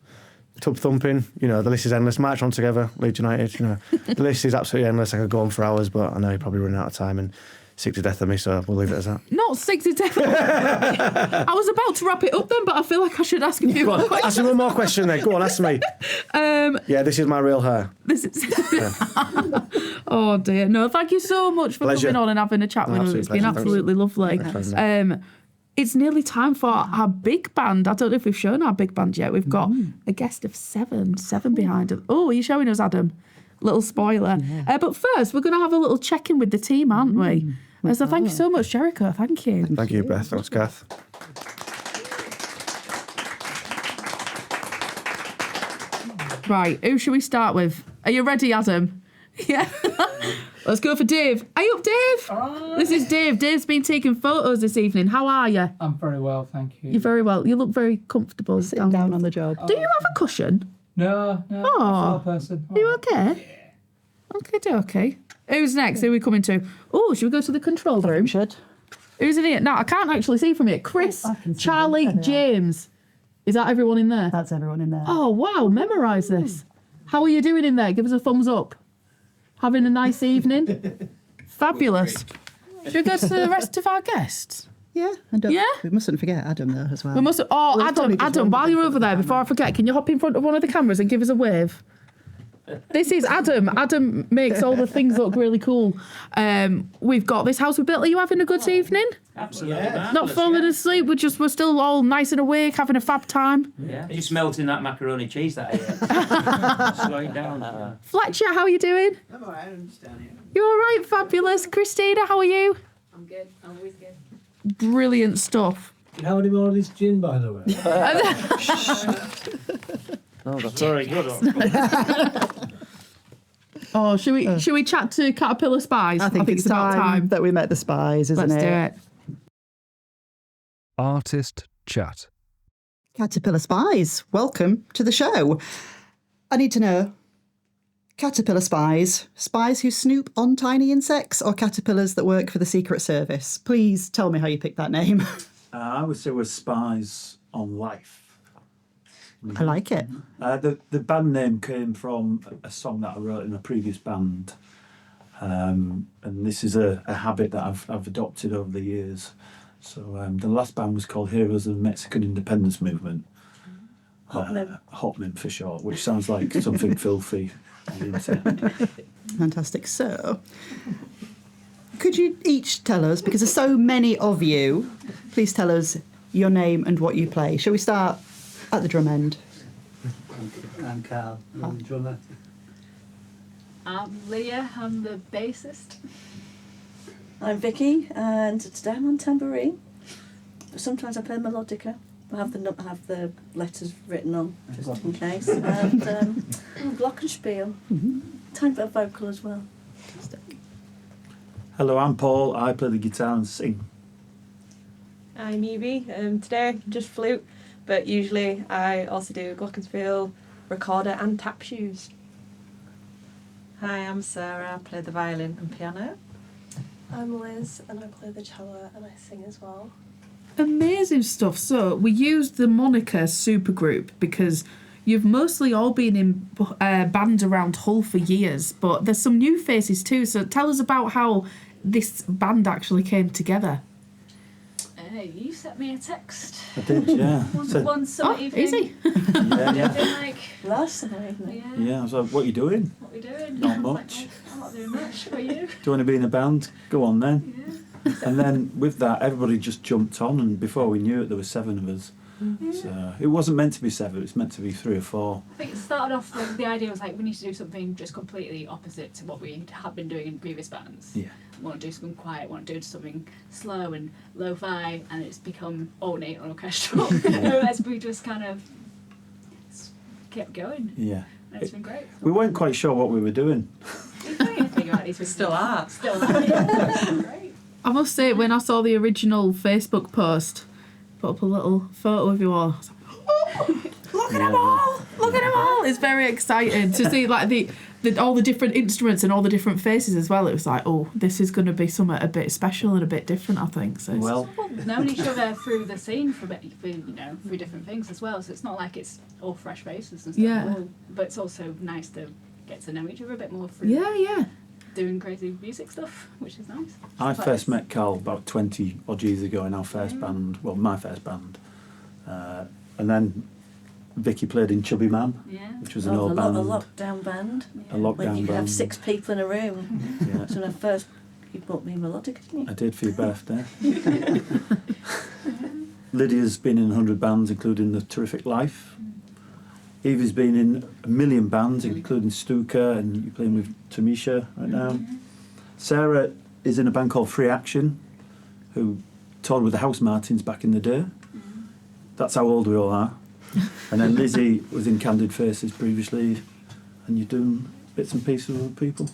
Tub Thumping. You know, the list is endless. March On Together, Leeds United. You know, the list is absolutely endless. I could go on for hours, but I know you're probably running out of time and sick to death of me, so we'll leave it as that. Not sick to death. I was about to wrap it up then, but I feel like I should ask a few more questions. Ask me one more question then. Go on, ask me. Yeah, this is my real hair. This is. Oh dear. No, thank you so much for coming on and having a chat with us. It's been absolutely lovely. It's nearly time for our big band. I don't know if we've shown our big band yet. We've got a guest of seven behind us. Oh, are you showing us, Adam? Little spoiler. But first, we're going to have a little check-in with the team, aren't we? So thank you so much, Jericho. Thank you. Thank you, Beth. Thanks, Kath. Right, who should we start with? Are you ready, Adam? Yeah. Let's go for Dave. Are you up, Dave? This is Dave. Dave's been taking photos this evening. How are you? I'm very well, thank you. You're very well. You look very comfortable. Sitting down on the job. Do you have a cushion? No. Oh. I'm a person. Are you okay? Yeah. Okay. Who's next? Who are we coming to? Oh, should we go to the control room? Should. Who's in here? No, I can't actually see from here. Chris, Charlie, James. Is that everyone in there? That's everyone in there. Oh, wow. Memorise this. How are you doing in there? Give us a thumbs up. Having a nice evening? Fabulous. Should we go to the rest of our guests? Yeah. We mustn't forget Adam, though, as well. We must. Oh, Adam, while you're over there, before I forget, can you hop in front of one of the cameras and give us a wave? This is Adam. Adam makes all the things look really cool. We've got this house we built. Are you having a good evening? Absolutely. Not falling asleep. We're still all nice and awake, having a fab time. Yeah. Just melting that macaroni cheese that I ate. Slowing down. Fletcher, how are you doing? I'm alright, I'm just down here. You all right? Fabulous. Christina, how are you? I'm I'm good. I'm always good. Brilliant stuff. How many more of this gin, by the way? Oh, that's very good. Oh, should we chat to Caterpillar Spies? I think it's about time that we met the Spies, isn't Let's it? do it. Artist Chat. Caterpillar Spies, welcome to the show. I need to know, Caterpillar Spies, spies who snoop on tiny insects or caterpillars that work for the Secret Service? Please tell me how you picked that name. I would say we're spies on life. I like it. The band name came from a song that I wrote in a previous band. And this is a habit that I've adopted over the years. So the last band was called Heroes of the Mexican Independence Movement. Hotman for short, which sounds like something filthy on the internet. Fantastic. So, could you each tell us, because there's so many of you, please tell us your name and what you play. Shall we start at the drum end? I'm Carl, I'm the drummer. I'm Leah. I'm the bassist. I'm Vicky, and today I'm on tambourine. But sometimes I play melodica. I have the letters written on, just in case. And glockenspiel. Tiny bit of vocal as well. Hello, I'm Paul. I play the guitar and sing. I'm Evie. Today, just flute, but usually I also do glockenspiel, recorder, and tap shoes. Hi, I'm Sarah. I play the violin and piano. I'm Liz, and I play the cello and I sing as well. Amazing stuff. So we used the moniker supergroup because you've mostly all been in bands around Hull for years, but there's some new faces too. So tell us about how this band actually came together. You sent me a text. I did, yeah. One summer evening. Easy. Yeah. Last summer evening. Yeah, I was like, what are you doing? What are we doing? Not I was much. Like, I'm not doing much. What are you? Do you want to be in a band? Go on then. Yeah. And then with that, everybody just jumped on, and before we knew it, there were 7 of us. So it wasn't meant to be 7, it was meant to be 3 or 4. I think it started off with the idea was like we need to do something just completely opposite to what we had been doing in previous bands. Yeah. We want to do something quiet, want to do something slow and lo-fi, and it's become ornate and orchestral as we just kind of kept going. Yeah. And it's been great. We weren't quite sure what we were doing. We couldn't figure out these things. Still are. Still are. Yeah. It's been great. I must say, when I saw the original Facebook post, put up a little photo of you all, I was like, oh, look at them all! Look at them all! It's very exciting to see like the all the different instruments and all the different faces as well. It was like, oh, this is going to be something a bit special and a bit different, I think. So We've known each other through the scene for through different things as well. So it's not like it's all fresh faces and stuff. Yeah. But it's also nice to get to know each other a bit more through yeah. doing crazy music stuff, which is nice. I first met Carl about 20 odd years ago in our first band, well, my first band. And then Vicky played in Chubby Man, which was an old band. A lockdown band. A lockdown When you could have band. 6 people in a room. Yeah. So when I first, you bought me melodica, didn't you? I did for your birthday. Lydia's been in 100 bands, including The Terrific Life. Evie's been in a million bands, including Stuka, and you're playing with Tamisha right now. Sarah is in a band called Free Action, who toured with the House Martins back in the day. That's how old we all are. And then Lizzie was in Candid Faces previously, and you're doing bits and pieces with other people.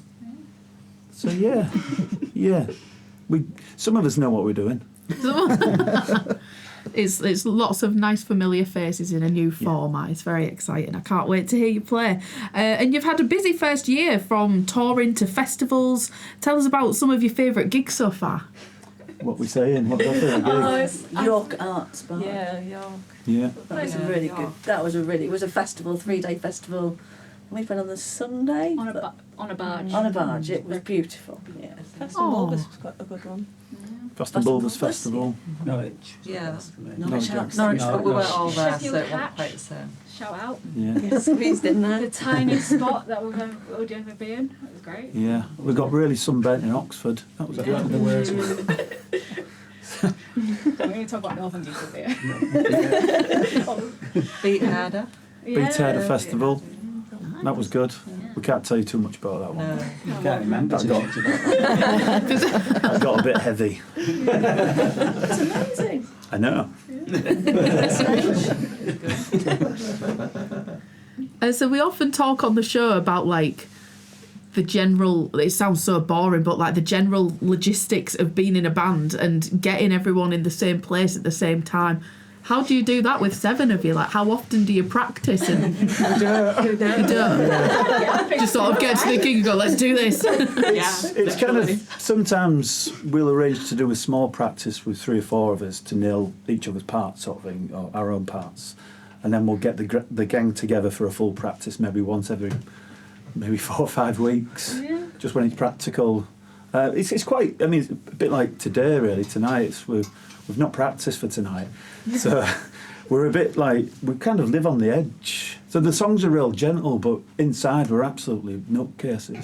So yeah. Some of us know what we're doing. It's lots of nice familiar faces in a new format. It's very exciting. I can't wait to hear you play. And you've had a busy first year, from touring to festivals. Tell us about some of your favourite gigs so far. What we saying? What it's York Arts Bar. Yeah, York. Yeah. That was really good. It was a festival, 3-day festival. And we went on the Sunday. On a barge. On a barge. It was beautiful. Yeah. Festival Bulbous was quite a good one. Bulbous Festival. Norwich. Yeah. Norwich, but we weren't all there, Sheffield so it wasn't Hatch. quite the same. Shout out. Yeah. Squeezed in there. The tiniest spot that we've ever been in. It was great. Yeah. We got really sunburnt in Oxford. That was good. The worst one. We're going to talk about Northern Geeks here. Beat Harder. Beat Harder Festival. That was good. Yeah. We can't tell you too much about that one. I can't remember. That got a bit heavy. That's amazing. I know. So we often talk on the show about like the general, it sounds so boring, but like the general logistics of being in a band and getting everyone in the same place at the same time. How do you do that with 7 of you? Like, how often do you practice? And you don't. Just sort of get to the gig and go, let's do this. It's kind of, sometimes we'll arrange to do a small practice with 3 or 4 of us to nail each other's parts, sort of thing, or our own parts. And then we'll get the gang together for a full practice, maybe once every, maybe 4 or 5 weeks, just when it's practical. It's quite, I mean, it's a bit like today, really, tonight. We've not practiced for tonight. So we're a bit like, we kind of live on the edge. So the songs are real gentle, but inside we're absolutely nutcases.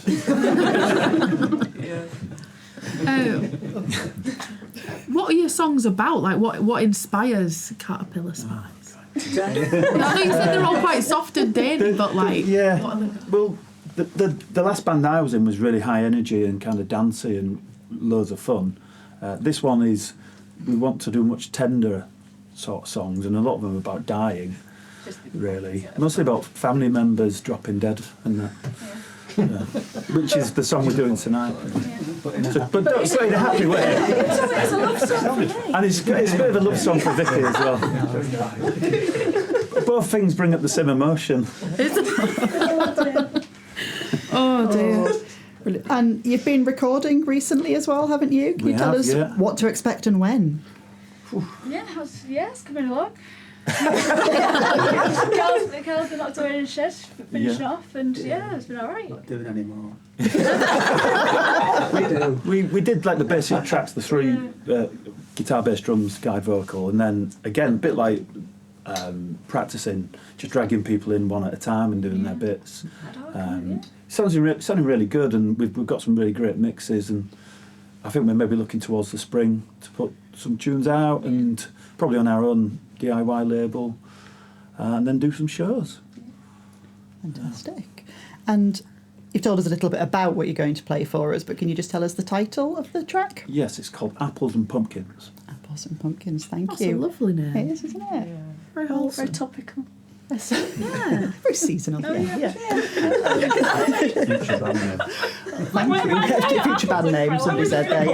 What are your songs about? Like, what inspires Caterpillar Spies? I know you said they're all quite soft and dainty, but like... Yeah, well, the last band I was in was really high energy and kind of dancey and loads of fun. This one is, we want to do much tender sort of songs, and a lot of them are about dying, really. Mostly about family members dropping dead and that. Which is the song we're doing tonight. But don't say in a happy way. It's a love song for me. And it's a bit of a love song for Vicky as well. Both things bring up the same emotion. Oh dear. And you've been recording recently as well, haven't you? Can you tell us what to expect and when? It's coming along. Carl's been locked away in the shed, finishing off, and it's been alright. Not doing any more. We did like the basic tracks, the 3 guitar, bass, drums, guide vocal, and then again a bit like practicing, just dragging people in one at a time and doing their bits. Sounding really good, and we've got some really great mixes, and I think we're maybe looking towards the spring to put some tunes out, and probably on our own DIY label, and then do some shows. Fantastic. And you've told us a little bit about what you're going to play for us, but can you just tell us the title of the track? Yes, it's called Apples and Pumpkins. Apples and Pumpkins, thank That's you. a lovely name. It is, isn't it? Very wholesome. Very topical. Very seasonal. Future band name. Thank you. Future band name, somebody said there,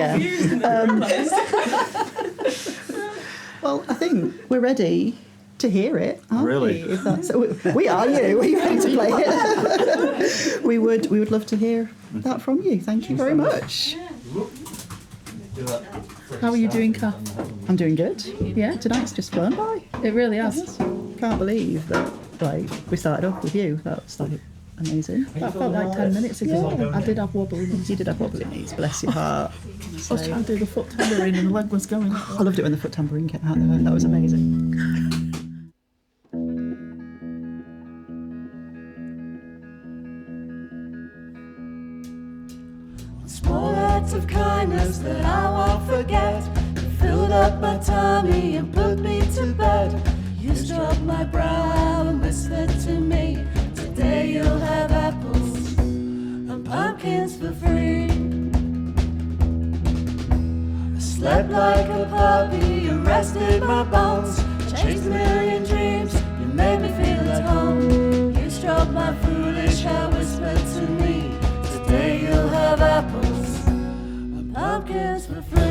well, I think we're ready to hear it, aren't Really? we? If that's, we are you. Are you ready to play it? we would love to hear that from you. Thank you very much. How are you doing, Kath? I'm doing good. Yeah, tonight's just flown by. It really has. Can't believe that. Like we started off with you. That's like amazing. That felt like 10 minutes ago. Yeah. I did have wobbly knees. You did have wobbly knees. Bless your heart. I was trying to do the foot tambourine and the leg was going. I loved it when the foot tambourine came out there. That was amazing. Small acts of kindness that I won't forget. You filled up my tummy and put me to bed. You stroked my brow and whispered to me, today you'll have apples and pumpkins for free. I slept like a puppy, you rested my bones, chased a million dreams, you made me feel at home. You stroked my foolish hair, whispered to me, today you'll have apples and pumpkins for free.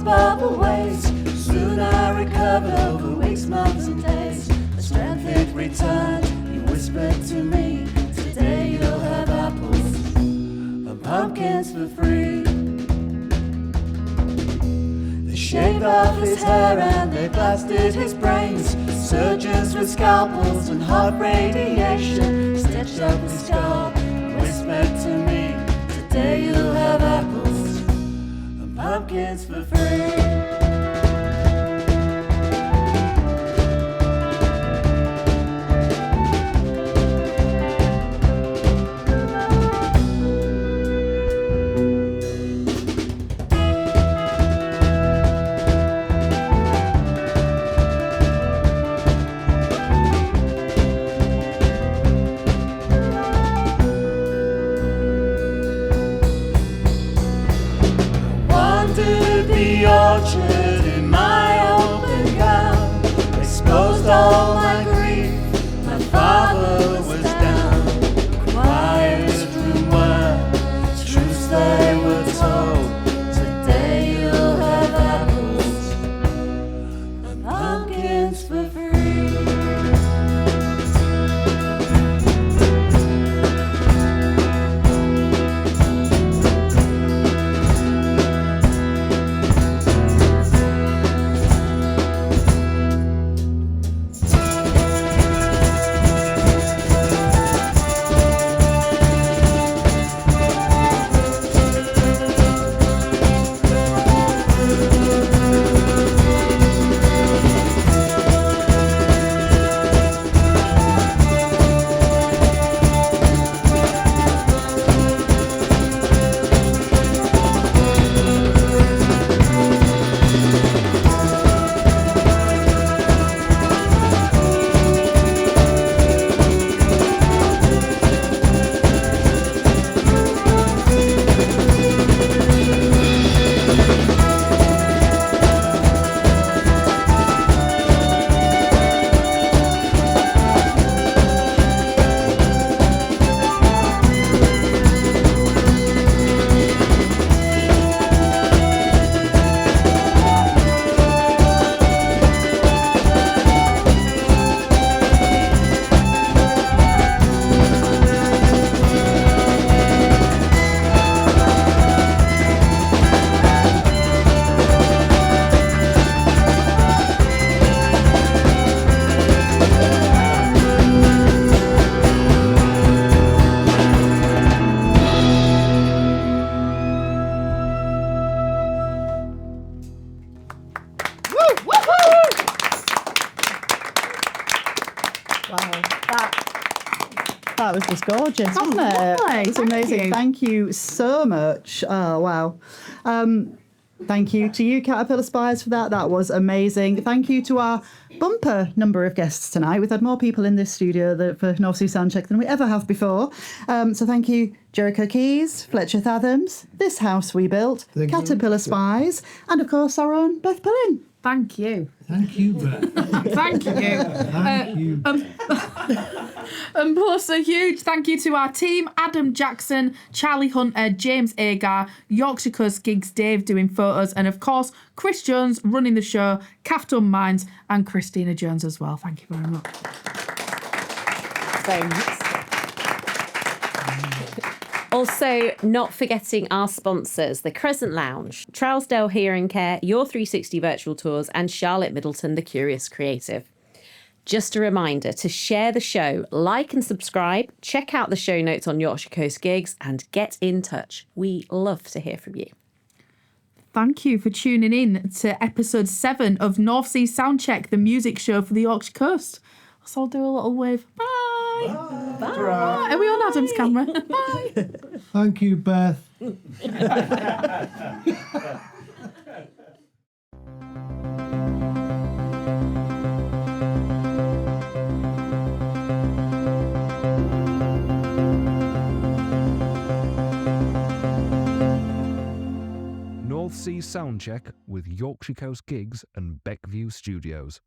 Bubble ways. Soon I recovered over weeks, months and days. The strength it returned. You whispered to me, today you'll have apples and pumpkins for free. They shaved off his hair and they blasted his brains. Surgeons with scalpels and heart radiation stitched up his skull. Whispered to me, the orchard in my open gown, exposed all my grief. My father was down, quiet room where truths they were told. Today you'll have apples and pumpkins for free. That was just gorgeous, wasn't it? lovely. It's Thank amazing. you. Thank you so much. Oh, wow. Thank you to you, Caterpillar Spies, for that. That was amazing. Thank you to our bumper number of guests tonight. We've had more people in this studio for North Sea Soundcheck than we ever have before. So thank you, Jericho Keys, Fletcher Fathoms, This House We Built, Thank you. Caterpillar Spies, and of course our own Beth Pilling. Thank you. Thank you, Beth. Thank you. Thank you. And plus a huge thank you to our team, Adam Jackson, Charlie Hunter, James Agar, Yorkshire Coast Gigs, Dave doing photos, and of course Chris Jones running the show, Cafton Minds, and Christina Jones as well. Thank you very much. Very much. Also, not forgetting our sponsors, the Crescent Lounge, Trousdale Hearing Care, Your 360 Virtual Tours, and Charlotte Middleton, The Curious Creative. Just a reminder to share the show, like and subscribe, check out the show notes on Yorkshire Coast Gigs, and get in touch. We love to hear from you. Thank you for tuning in to episode 7 of North Sea Soundcheck, the music show for the Yorkshire Coast. So I'll do a little wave. Bye. Bye. Bye. Are we on Adam's camera? Bye. Thank you, Beth. North Sea Soundcheck with Yorkshire Coast Gigs and Beckview Studios.